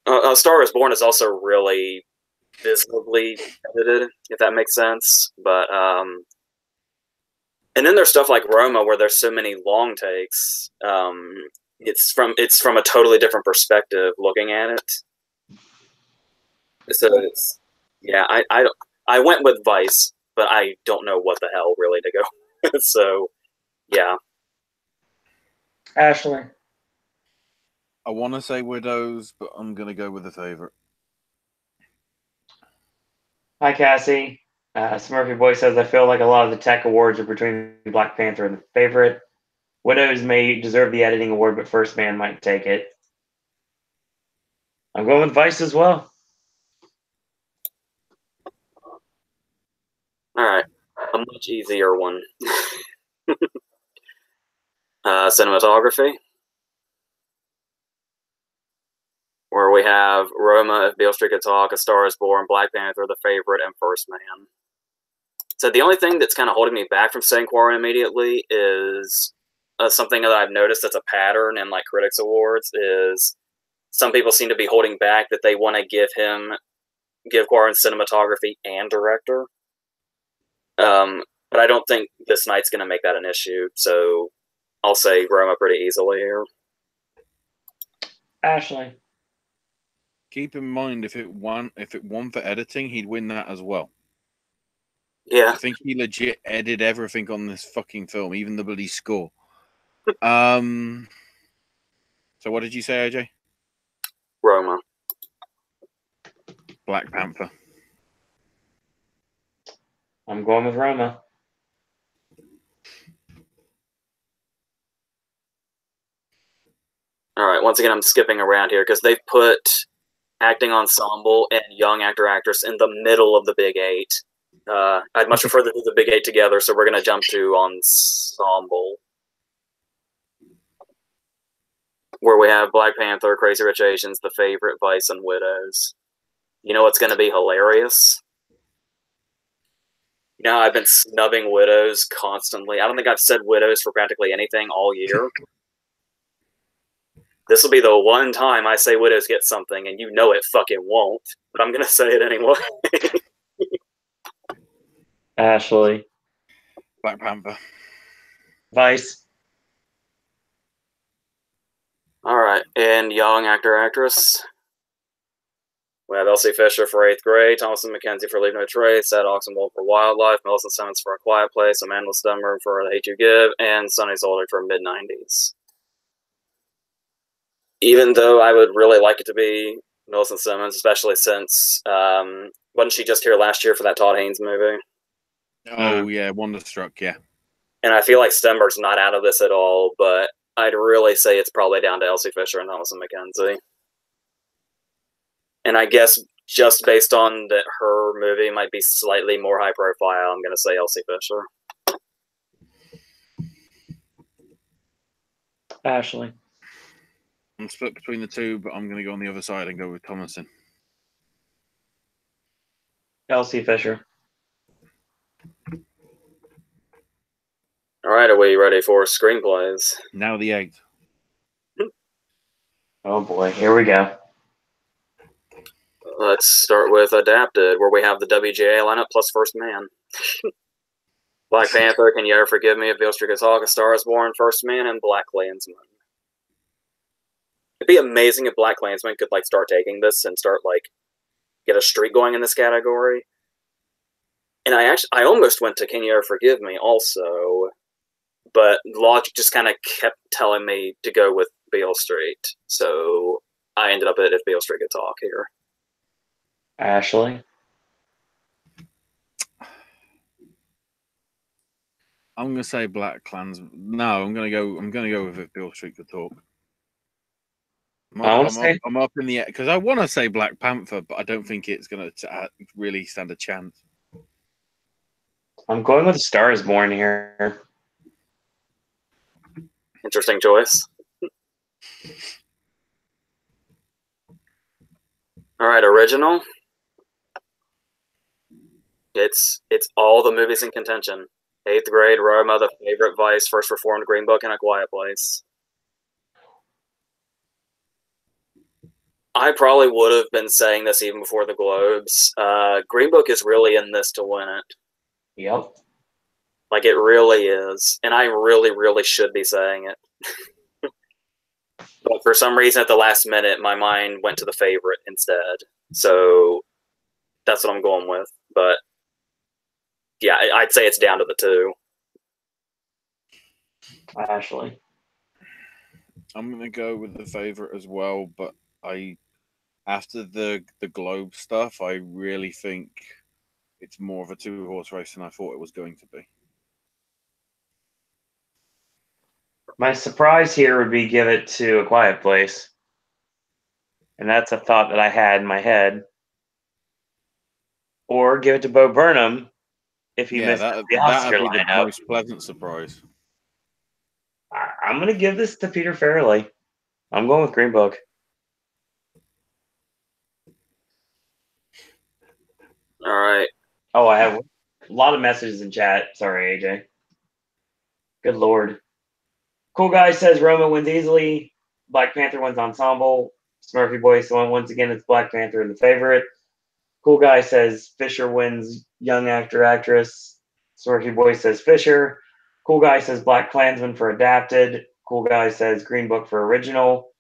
[SPEAKER 3] A Star Is Born is also really visibly edited, if that makes sense. But and then there's stuff like Roma where there's so many long takes. It's from a totally different perspective looking at it. So it's I went with Vice, but I don't know what the hell really to go. So yeah.
[SPEAKER 1] Ashley?
[SPEAKER 2] I want to say Widows, but I'm going to go with the favorite.
[SPEAKER 1] Hi, Cassie. Smurfy Boy says, I feel like a lot of the tech awards are between Black Panther and the favorite. Widows may deserve the editing award, but First Man might take it. I'm going with Vice as well.
[SPEAKER 3] All right. A much easier one. Cinematography. Where we have Roma, If Beale Street Could Talk, A Star Is Born, Black Panther, The Favorite, and First Man. So the only thing that's kind of holding me back from saying Quarren immediately is something that I've noticed that's a pattern in like critics awards is some people seem to be holding back that they want to give Quarren cinematography and director. But I don't think this night's going to make that an issue. So I'll say Roma pretty easily here.
[SPEAKER 1] Ashley?
[SPEAKER 2] Keep in mind, if it won for editing, he'd win that as well.
[SPEAKER 3] Yeah.
[SPEAKER 2] I think he legit edited everything on this fucking film, even the bloody score. So what did you say, AJ?
[SPEAKER 3] Roma.
[SPEAKER 2] Black Panther.
[SPEAKER 1] I'm going with Roma.
[SPEAKER 3] All right. Once again, I'm skipping around here because they've put acting ensemble and young actor-actress in the middle of the Big Eight. I'd much prefer to do the Big Eight together, so we're going to jump to ensemble. Where we have Black Panther, Crazy Rich Asians, The Favorite, Vice, and Widows. You know what's going to be hilarious? You know, I've been snubbing Widows constantly. I don't think I've said Widows for practically anything all year. This will be the one time I say Widows get something, and you know it fucking won't. But I'm going to say it anyway.
[SPEAKER 1] Ashley?
[SPEAKER 2] Black Panther.
[SPEAKER 1] Vice?
[SPEAKER 3] All right. And young actor-actress. We have Elsie Fisher for 8th Grade, Thomasin McKenzie for Leave No Trace, Ed Oxenbould for Wildlife, Millicent Simmons for A Quiet Place, Amanda Stemmer for The Hate You Give, and Sonny Zolder for Mid-90s. Even though I would really like it to be Millicent Simmons, especially since wasn't she just here last year for that Todd Haynes movie?
[SPEAKER 2] Oh, yeah, Wonderstruck, yeah.
[SPEAKER 3] And I feel like Stemmer's not out of this at all, but I'd really say it's probably down to Elsie Fisher and Thomasin McKenzie. And I guess just based on that her movie might be slightly more high profile, I'm going to say Elsie Fisher.
[SPEAKER 1] Ashley?
[SPEAKER 2] I'm split between the two, but I'm going to go on the other side and go with Thomason.
[SPEAKER 1] Elsie Fisher.
[SPEAKER 3] All right, are we ready for screenplays?
[SPEAKER 2] Now the egg.
[SPEAKER 1] Oh boy, here we go.
[SPEAKER 3] Let's start with adapted, where we have the WGA lineup plus First Man. Black Panther, Can You Ever Forgive Me, If Beale Street Could Talk, A Star Is Born, First Man, and Black Klansman. It'd be amazing if Black Klansman could like start taking this and start like get a streak going in this category. And I almost went to Can You Ever Forgive Me also, but logic just kind of kept telling me to go with Beale Street, so I ended up at If Beale Street Could Talk here.
[SPEAKER 1] Ashley.
[SPEAKER 2] I'm going to say Black Klansman. No, I'm going to go with If Beale Street Could Talk. I'm up in the air because I want to say Black Panther, but I don't think it's going to really stand a chance.
[SPEAKER 1] I'm going with A Star Is Born here.
[SPEAKER 3] Interesting choice. All right, original. It's all the movies in contention. 8th Grade, Roma, The Favorite, Vice, First Reformed, Green Book, and A Quiet Place. I probably would have been saying this even before the Globes. Green Book is really in this to win it.
[SPEAKER 1] Yep.
[SPEAKER 3] Like, it really is. And I really, really should be saying it. But for some reason, at the last minute, my mind went to The Favorite instead. So that's what I'm going with. But yeah, I'd say it's down to the two.
[SPEAKER 1] Ashley.
[SPEAKER 2] I'm going to go with The Favorite as well, but after the Globe stuff, I really think it's more of a 2-horse race than I thought it was going to be.
[SPEAKER 1] My surprise here would be give it to A Quiet Place. And that's a thought that I had in my head. Or give it to Bo Burnham if he missed the Oscar
[SPEAKER 2] that'd be
[SPEAKER 1] lineup.
[SPEAKER 2] the most pleasant surprise.
[SPEAKER 1] I'm going to give this to Peter Farrelly. I'm going with Green Book.
[SPEAKER 3] All right.
[SPEAKER 1] Oh, I have a lot of messages in chat. Sorry, AJ. Good Lord. Cool Guy says Roma wins easily. Black Panther wins ensemble. Smurfy Boy won once again. It's Black Panther and The Favorite. Cool Guy says Fisher wins Young Actor Actress. Smurfy Boy says Fisher. Cool Guy says Black Klansman for Adapted. Cool Guy says Green Book for Original.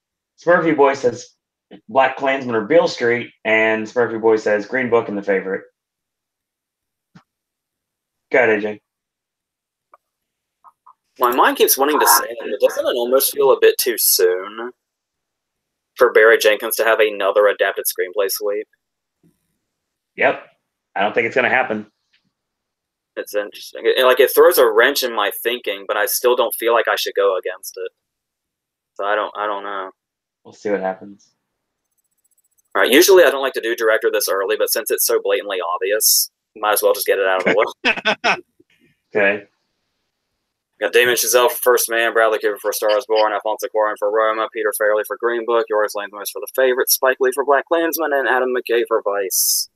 [SPEAKER 1] Smurfy Boy says Black Klansman or Beale Street. And Smurfy Boy says Green Book and The Favorite. Go ahead, AJ.
[SPEAKER 3] My mind keeps wanting to say that, but doesn't it almost feel a bit too soon for Barry Jenkins to have another adapted screenplay sweep?
[SPEAKER 1] Yep. I don't think it's going to happen.
[SPEAKER 3] It's interesting. It throws a wrench in my thinking, but I still don't feel like I should go against it. So I don't know.
[SPEAKER 1] We'll see what happens.
[SPEAKER 3] All right. Usually I don't like to do director this early, but since it's so blatantly obvious, might as well just get it out of the way.
[SPEAKER 1] Okay.
[SPEAKER 3] Got Damien Chazelle for First Man, Bradley Cooper for A Star Is Born, Alfonso Cuarón for Roma, Peter Farrelly for Green Book, Yorgos Lanthimos for The Favorite, Spike Lee for Black Klansman, and Adam McKay for Vice.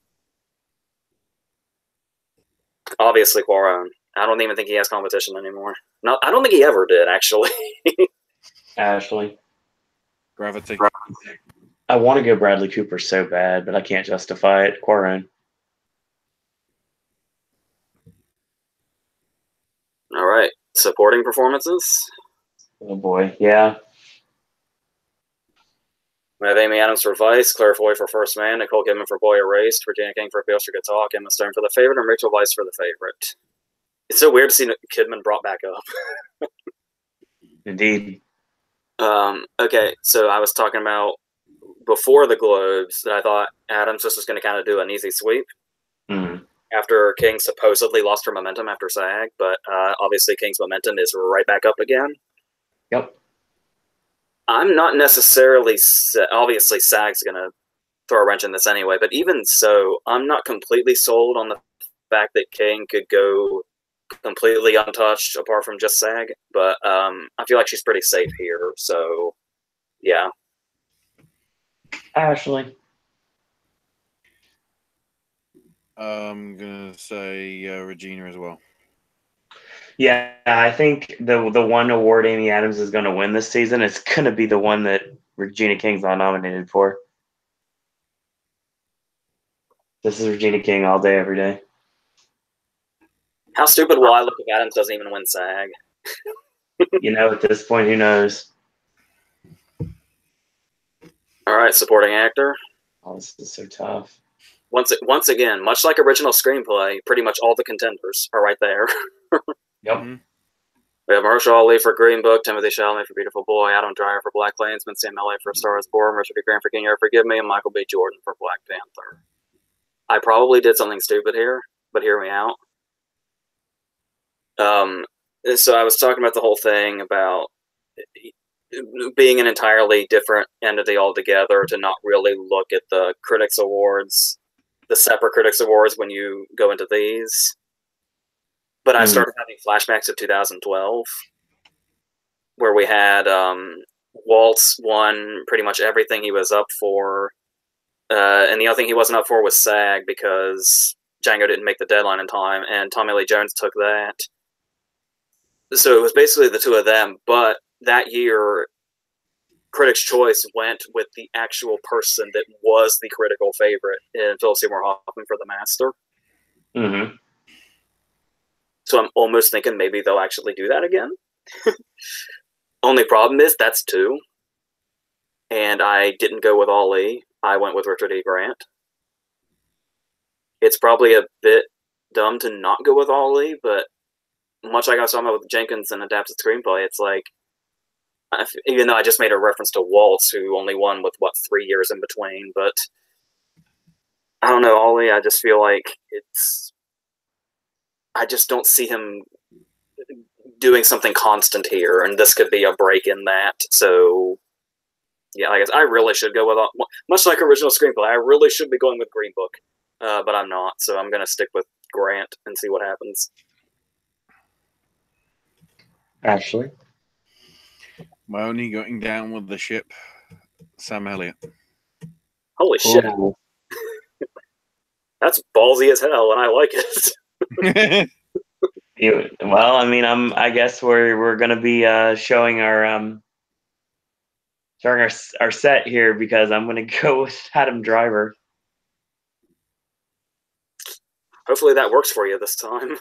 [SPEAKER 3] Obviously, Cuarón. I don't even think he has competition anymore. No, I don't think he ever did, actually.
[SPEAKER 1] Ashley.
[SPEAKER 2] Gravity.
[SPEAKER 1] I want to go Bradley Cooper so bad, but I can't justify it. Cuarón.
[SPEAKER 3] All right. Supporting performances.
[SPEAKER 1] Oh boy, yeah.
[SPEAKER 3] We have Amy Adams for Vice, Claire Foy for First Man, Nicole Kidman for Boy Erased, Virginia King for Beale Street Could Talk, Emma Stone for The Favorite, and Rachel Weisz for The Favorite. It's so weird to see Kidman brought back up.
[SPEAKER 1] Indeed.
[SPEAKER 3] Okay, so I was talking about before the Globes that I thought Adams just was going to kind of do an easy sweep.
[SPEAKER 1] Mm.
[SPEAKER 3] After King supposedly lost her momentum after SAG, but obviously King's momentum is right back up again.
[SPEAKER 1] Yep.
[SPEAKER 3] I'm not necessarily... Obviously, SAG's going to throw a wrench in this anyway, but even so, I'm not completely sold on the fact that King could go completely untouched apart from just SAG, but I feel like she's pretty safe here, so yeah.
[SPEAKER 1] Ashley.
[SPEAKER 2] I'm gonna say Regina as well.
[SPEAKER 1] Yeah, I think the one award Amy Adams is going to win this season is going to be the one that Regina King's not nominated for. This is Regina King all day, every day.
[SPEAKER 3] How stupid will I look if Adams doesn't even win SAG?
[SPEAKER 1] You know, at this point, who knows?
[SPEAKER 3] All right, supporting actor.
[SPEAKER 1] Oh, this is so tough.
[SPEAKER 3] Once again, much like original screenplay, pretty much all the contenders are right there.
[SPEAKER 1] Yep.
[SPEAKER 2] Mm-hmm.
[SPEAKER 3] We have Mahershala Ali for Green Book, Timothy Chalamet for Beautiful Boy, Adam Driver for Black Klansman, Sam Elliott for A Star Is Born, Richard E. Grant for King Air Forgive Me, and Michael B. Jordan for Black Panther. I probably did something stupid here, but hear me out. So I was talking about the whole thing about being an entirely different entity altogether, to not really look at the Critics Awards, the separate Critics Awards when you go into these. But I started having flashbacks of 2012, where we had Waltz won pretty much everything he was up for, and the other thing he wasn't up for was SAG because Django didn't make the deadline in time, and Tommy Lee Jones took that. So it was basically the two of them, but that year, Critics' Choice went with the actual person that was the critical favorite in Philip Seymour Hoffman for The Master.
[SPEAKER 1] Mm-hmm.
[SPEAKER 3] So I'm almost thinking maybe they'll actually do that again. Only problem is that's two. And I didn't go with Ali. I went with Richard E. Grant. It's probably a bit dumb to not go with Ali, but much like I was talking about with Jenkins and adapted screenplay, it's like, even though I just made a reference to Waltz, who only won with, 3 years in between, but I don't know, Ali, I just feel like I just don't see him doing something constant here, and this could be a break in that. So, yeah, I guess I really should go with, much like original screenplay, I really should be going with Green Book, but I'm not, so I'm going to stick with Grant and see what happens.
[SPEAKER 1] Ashley?
[SPEAKER 2] My only going down with the ship, Sam Elliott.
[SPEAKER 3] Holy shit.
[SPEAKER 1] Ooh.
[SPEAKER 3] That's ballsy as hell, and I like it.
[SPEAKER 1] Well, I mean, I guess we're gonna be showing our set here, because I'm gonna go with Adam Driver.
[SPEAKER 3] Hopefully that works for you this time.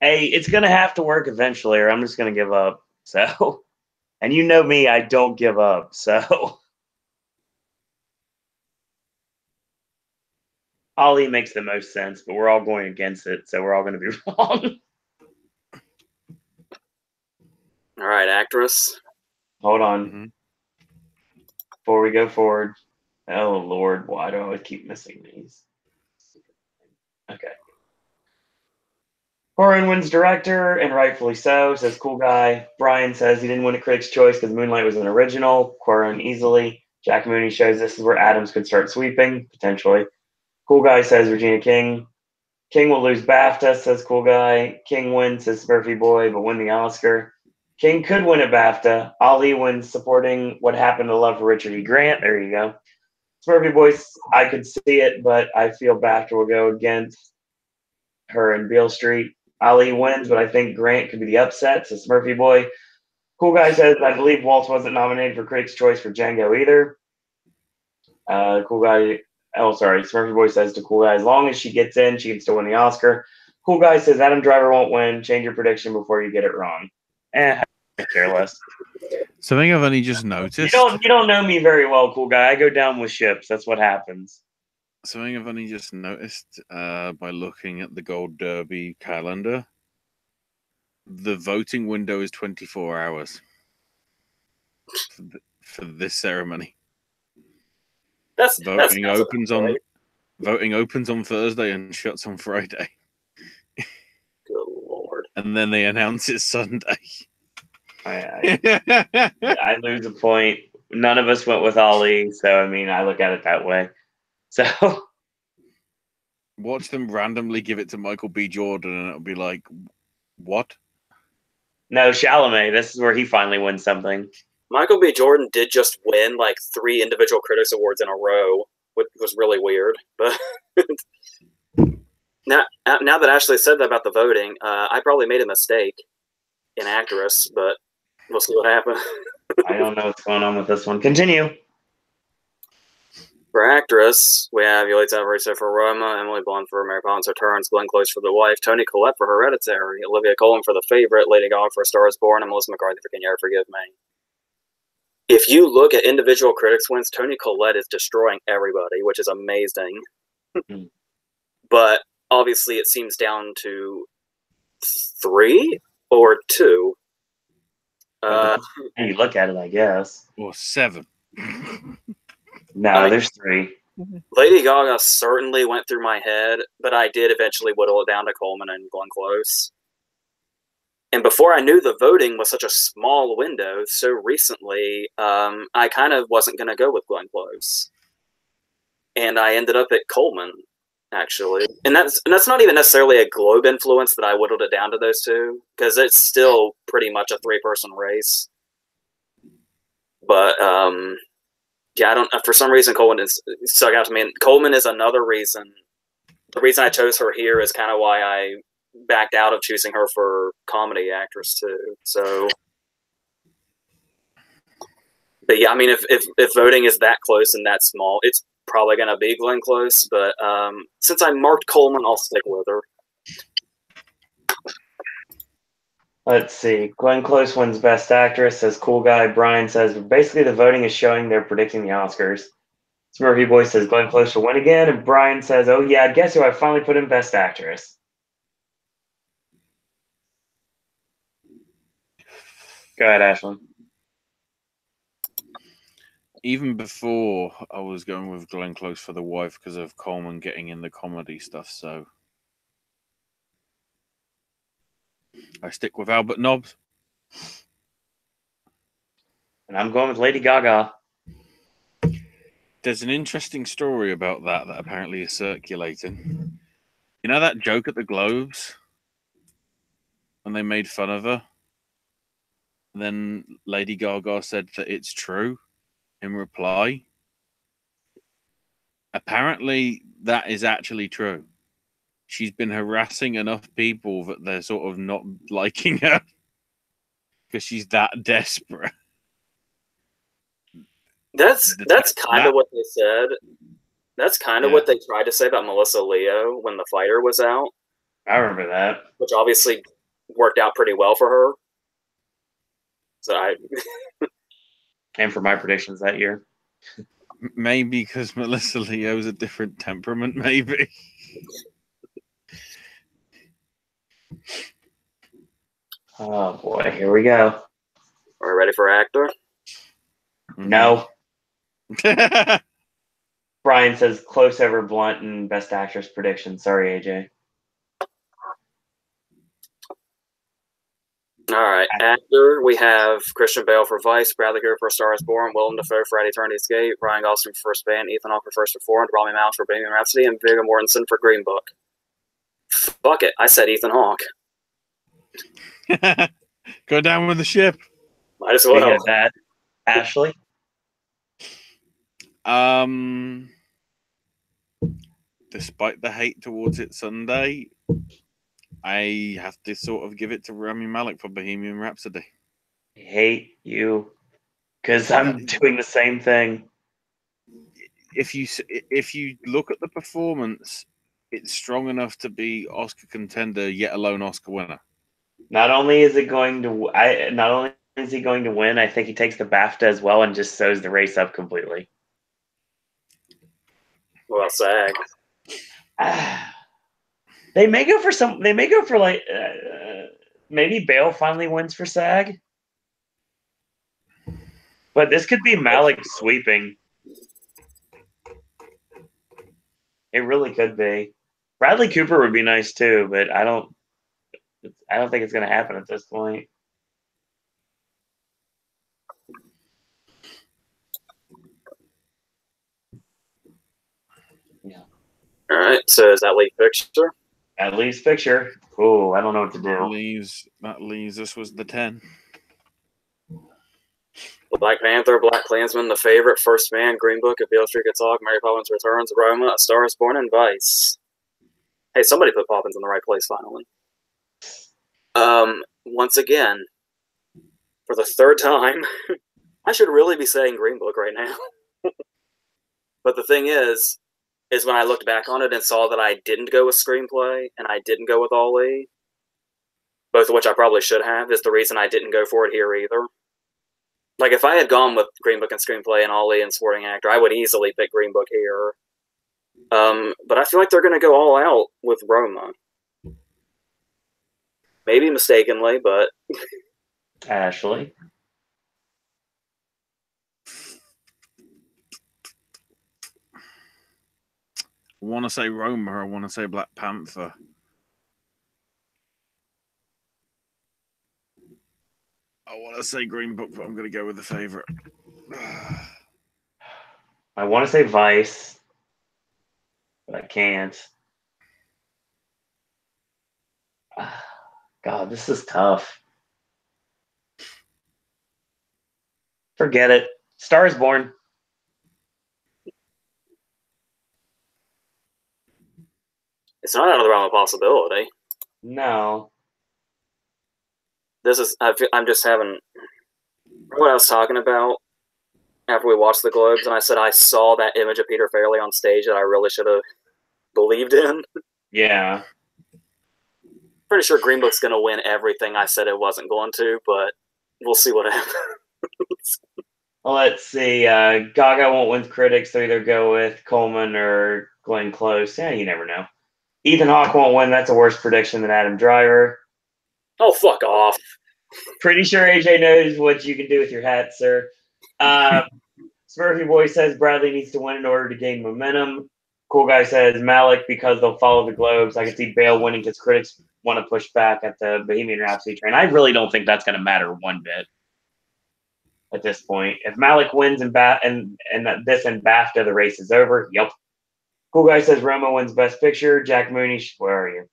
[SPEAKER 1] Hey, it's gonna have to work eventually, or I'm just gonna give up. So, and you know me, I don't give up. So, Ali makes the most sense, but we're all going against it, so we're all gonna be wrong.
[SPEAKER 3] All right, actress.
[SPEAKER 1] Hold on.
[SPEAKER 2] Mm-hmm.
[SPEAKER 1] Before we go forward. Oh Lord, why do I always keep missing these? Okay. Corin wins director, and rightfully so, says Cool Guy. Brian says he didn't win a Critics' Choice because Moonlight was an original. Corin easily. Jack Mooney shows this is where Adams could start sweeping, potentially. Cool Guy says Regina King. King will lose BAFTA, says Cool Guy. King wins, says Smurfy Boy, but win the Oscar. King could win a BAFTA. Ali wins supporting What Happened to Love for Richard E. Grant. There you go. Smurfy Boy, I could see it, but I feel BAFTA will go against her and Beale Street. Ali wins, but I think Grant could be the upset, so Smurfy Boy. Cool Guy says, I believe Waltz wasn't nominated for Critics' Choice for Django either. Cool Guy, Smurfy Boy says to Cool Guy, as long as she gets in, she can still win the Oscar. Cool Guy says, Adam Driver won't win. Change your prediction before you get it wrong. I care less.
[SPEAKER 2] Something I've only just noticed.
[SPEAKER 1] You don't know me very well, Cool Guy. I go down with ships. That's what happens.
[SPEAKER 2] Something I've only just noticed by looking at the Gold Derby calendar. The voting window is 24 hours for this ceremony. Voting opens on Thursday and shuts on Friday.
[SPEAKER 3] Good Lord.
[SPEAKER 2] And then they announce it Sunday.
[SPEAKER 1] I lose a point. None of us went with Ali, so I mean, I look at it that way. So
[SPEAKER 2] watch them randomly give it to Michael B. Jordan, and it'll be like, what?
[SPEAKER 1] No, Chalamet. This is where he finally wins something.
[SPEAKER 3] Michael B. Jordan did just win like 3 individual critics awards in a row, which was really weird. But now that Ashley said that about the voting, I probably made a mistake in actress, but we'll see what happens.
[SPEAKER 1] I don't know what's going on with this one. Continue.
[SPEAKER 3] For actress, we have Yulita Alvarez for Roma, Emily Blunt for Mary Poppins Returns, Glenn Close for The Wife, Toni Collette for Hereditary, Olivia Colman for The Favorite, Lady Gaga for A Star Is Born, and Melissa McCarthy for Can You Ever Forgive Me. If you look at individual critics wins, Toni Collette is destroying everybody, which is amazing. But obviously it seems down to 3 or 2.
[SPEAKER 1] You look at it, I guess.
[SPEAKER 2] Or 7.
[SPEAKER 1] No, there's 3.
[SPEAKER 3] Lady Gaga certainly went through my head, but I did eventually whittle it down to Coleman and Glenn Close. And before I knew the voting was such a small window so recently, I kind of wasn't going to go with Glenn Close. And I ended up at Coleman, actually. And that's not even necessarily a Globe influence that I whittled it down to those two, because it's still pretty much a 3-person race. But, yeah, I don't. For some reason, Coleman stuck out to me. And Coleman is another reason. The reason I chose her here is kind of why I backed out of choosing her for comedy actress too. So, but yeah, I mean, if voting is that close and that small, it's probably going to be Glenn Close. But since I marked Coleman, I'll stick with her.
[SPEAKER 1] Let's see. Glenn Close wins Best Actress, says Cool Guy. Brian says, basically the voting is showing they're predicting the Oscars. Smurfy Boy says Glenn Close will win again. And Brian says, oh yeah, guess who I finally put in Best Actress? Go ahead, Ashlyn.
[SPEAKER 2] Even before, I was going with Glenn Close for The Wife because of Coleman getting in the comedy stuff, so I stick with Albert Nobbs.
[SPEAKER 1] And I'm going with Lady Gaga.
[SPEAKER 2] There's an interesting story about that apparently is circulating. You know that joke at the Globes? When they made fun of her? And then Lady Gaga said that it's true in reply. Apparently, that is actually true. She's been harassing enough people that they're sort of not liking her because she's that desperate.
[SPEAKER 3] That's kind of what they said. That's kind of what they tried to say about Melissa Leo when The Fighter was out.
[SPEAKER 1] I remember that.
[SPEAKER 3] Which obviously worked out pretty well for her. So
[SPEAKER 1] and for my predictions that year.
[SPEAKER 2] Maybe because Melissa Leo's a different temperament, maybe.
[SPEAKER 1] Oh boy, here we go.
[SPEAKER 3] Are we ready for actor?
[SPEAKER 1] No. Brian says Close over Blunt and Best Actress prediction. Sorry, AJ.
[SPEAKER 3] All right, actor. We have Christian Bale for Vice, Bradley Cooper for A Star Is Born, Willem Dafoe for At Eternity's Gate, Ryan Gosling for First Band, Ethan Hawke for First Reformed, Rami Malek for Bohemian Rhapsody, and Viggo Mortensen for Green Book. Fuck it, I said Ethan Hawke.
[SPEAKER 2] Go down with the ship.
[SPEAKER 3] Might as well.
[SPEAKER 1] Get that, Ashley.
[SPEAKER 2] Despite the hate towards it Sunday, I have to sort of give it to Rami Malek for Bohemian Rhapsody.
[SPEAKER 1] I hate you because I'm doing the same thing.
[SPEAKER 2] If you look at the performance, it's strong enough to be Oscar contender, yet alone Oscar winner.
[SPEAKER 1] Not only is he going to win, I think he takes the BAFTA as well and just sews the race up completely.
[SPEAKER 3] Well, SAG.
[SPEAKER 1] They may go for like maybe Bale finally wins for SAG, but this could be Malek sweeping. It really could be. Bradley Cooper would be nice too, but I don't think it's going to happen at this point. Yeah.
[SPEAKER 3] All right. So is that lead picture?
[SPEAKER 1] At least picture. Oh, I don't know what to do.
[SPEAKER 2] That leaves us was the 10.
[SPEAKER 3] Black Panther, Black Klansman, The Favorite, First Man, Green Book, If Beale Street Could Talk, Mary Poppins Returns, Roma, A Star Is Born, and Vice. Hey, somebody put Poppins in the right place finally. Once again, for the third time, I should really be saying Green Book right now. But the thing is when I looked back on it and saw that I didn't go with screenplay and I didn't go with Ali, both of which I probably should have, is the reason I didn't go for it here either. Like, if I had gone with Green Book and screenplay and Ali and supporting actor, I would easily pick Green Book here. But I feel like they're going to go all out with Roma. Maybe mistakenly, but...
[SPEAKER 1] Ashley?
[SPEAKER 2] I want to say Roma. I want to say Black Panther. I want to say Green Book, but I'm going to go with The Favorite.
[SPEAKER 1] I want to say Vice, but I can't. God, this is tough. Forget it. Star is Born.
[SPEAKER 3] It's not out of the realm of possibility.
[SPEAKER 1] No.
[SPEAKER 3] This is... I'm just having... Remember what I was talking about after we watched the Globes, and I said I saw that image of Peter Farrelly on stage that I really should have believed in?
[SPEAKER 1] Yeah.
[SPEAKER 3] Pretty sure Green Book's going to win everything I said it wasn't going to, but we'll see what happens.
[SPEAKER 1] Well, let's see. Gaga won't win critics. They'll either go with Coleman or Glenn Close. Yeah, you never know. Ethan Hawke won't win. That's a worse prediction than Adam Driver.
[SPEAKER 3] Oh, fuck off.
[SPEAKER 1] Pretty sure AJ knows what you can do with your hat, sir. Smurfy Boy says Bradley needs to win in order to gain momentum. Cool Guy says Malik because they'll follow the Globes. I can see Bale winning because critics want to push back at the Bohemian Rhapsody train. I really don't think that's going to matter one bit at this point. If Malik wins and this and BAFTA, the race is over. Yep. Cool Guy says Roma wins Best Picture. Jack Mooney, where are you?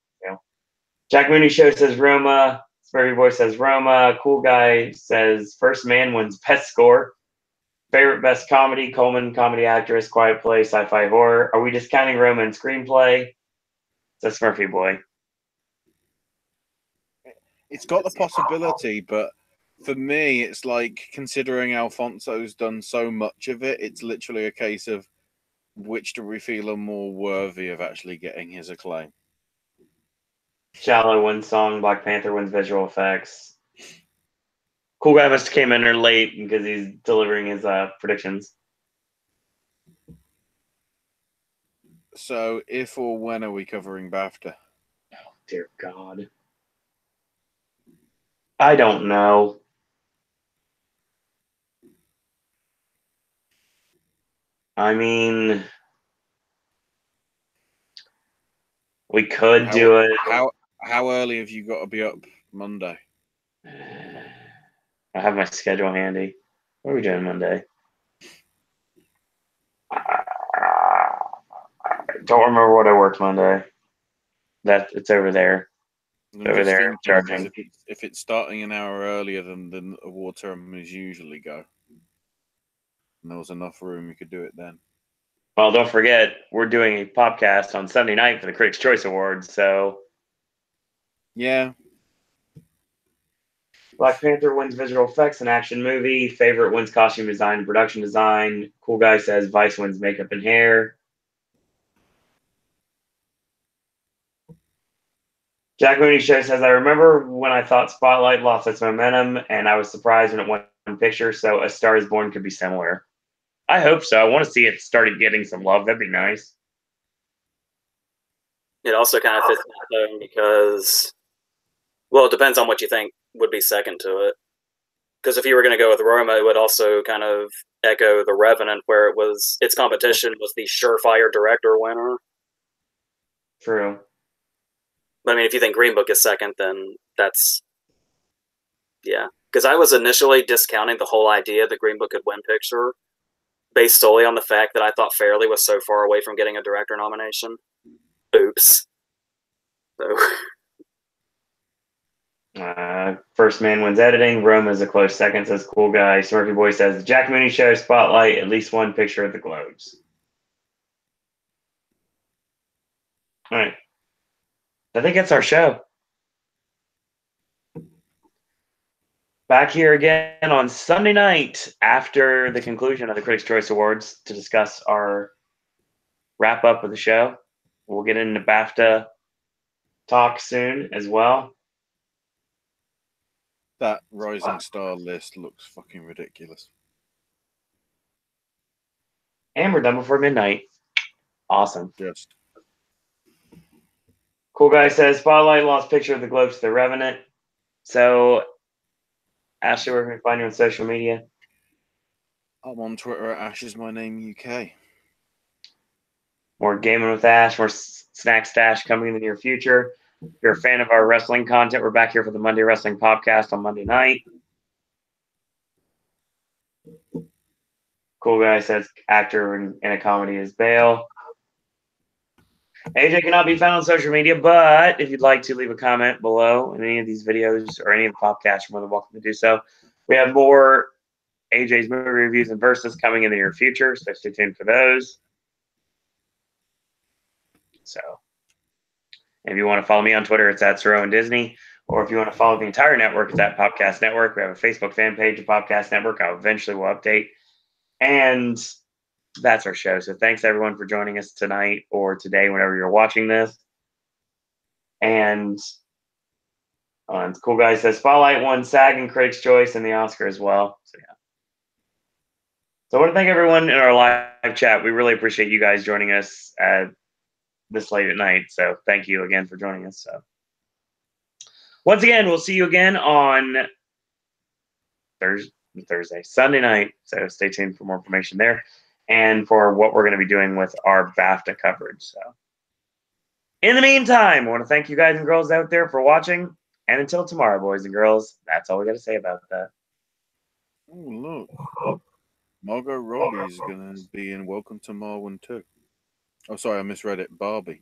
[SPEAKER 1] Jack Mooney Show says Roma. Smurfy Boy says Roma. Cool Guy says First Man wins Best Score. Favorite Best Comedy, Coleman, Comedy Actress, Quiet Place, Sci-Fi Horror. Are we discounting Roma and Screenplay? Says Smurfy Boy.
[SPEAKER 2] It's got the possibility, but for me, it's like, considering Alfonso's done so much of it, it's literally a case of which do we feel are more worthy of actually getting his acclaim.
[SPEAKER 1] Shallow wins song, Black Panther wins visual effects. Cool Guy must have came in there late because he's delivering his predictions.
[SPEAKER 2] So, if or when are we covering BAFTA?
[SPEAKER 1] Oh, dear God. I don't know. I mean, we could do it.
[SPEAKER 2] How early have you got to be up Monday?
[SPEAKER 1] I have my schedule handy. What are we doing Monday? I don't remember what I worked Monday. It's over there. Over there, charging.
[SPEAKER 2] If it's starting an hour earlier than the award ceremonies usually go, and there was enough room, you could do it then.
[SPEAKER 1] Well, don't forget, we're doing a podcast on Sunday night for the Critics' Choice Awards, so...
[SPEAKER 2] Yeah.
[SPEAKER 1] Black Panther wins visual effects and action movie. Favorite wins costume design and production design. Cool Guy says Vice wins makeup and hair. Jack Mooney Show says, I remember when I thought Spotlight lost its momentum, and I was surprised when it won picture, so A Star is Born could be similar. I hope so. I want to see it started getting some love. That'd be nice.
[SPEAKER 3] It also kind of fits that though because, well, it depends on what you think would be second to it. Because if you were going to go with Roma, it would also kind of echo The Revenant, where its competition was the surefire director winner.
[SPEAKER 1] True.
[SPEAKER 3] But I mean, if you think Green Book is second, then that's, yeah. Because I was initially discounting the whole idea that Green Book could win picture based solely on the fact that I thought Farrelly was so far away from getting a director nomination. Oops. So.
[SPEAKER 1] First man wins editing. Rome is a close second, says Cool Guy. Smurfy Boy says the Jack Mooney Show spotlight at least one picture of the Globes. All right. I think that's our show. Back here again on Sunday night after the conclusion of the Critics' Choice Awards to discuss our wrap up of the show. We'll get into BAFTA talk soon as well.
[SPEAKER 2] That Rising Star list looks fucking ridiculous.
[SPEAKER 1] And we're done before midnight. Awesome.
[SPEAKER 2] Just
[SPEAKER 1] Cool Guy says Spotlight lost picture of the Globes to the Revenant. So, Ashley, where can we find you on social media?
[SPEAKER 2] I'm on Twitter at Ash is my name UK.
[SPEAKER 1] More Gaming with Ash, more Snack Stash coming in the near future. If you're a fan of our wrestling content, we're back here for the Monday Wrestling Podcast on Monday night. Cool Guy says actor in a comedy is Bale. AJ cannot be found on social media, but if you'd like to leave a comment below in any of these videos or any of the podcasts, you're more than welcome to do so. We have more AJ's movie reviews and verses coming in the near future, so stay tuned for those. So, if you want to follow me on Twitter, it's at Siro and Disney. Or if you want to follow the entire network, it's at Popcast Network. We have a Facebook fan page of Popcast Network. I eventually will update. And that's our show. So thanks everyone for joining us tonight or today, whenever you're watching this. And Cool Guy says Spotlight won SAG and Critics' Choice and the Oscar as well. So yeah. So I want to thank everyone in our live chat. We really appreciate you guys joining us this late at night. So thank you again for joining us. So once again, we'll see you again on Sunday night. So stay tuned for more information there and for what we're going to be doing with our BAFTA coverage. So in the meantime, I want to thank you guys and girls out there for watching. And until tomorrow, boys and girls, that's all we got to say about that.
[SPEAKER 2] Oh, look. Margot Robbie is going to be in Welcome to Marwen too. Oh, sorry, I misread it. Barbie.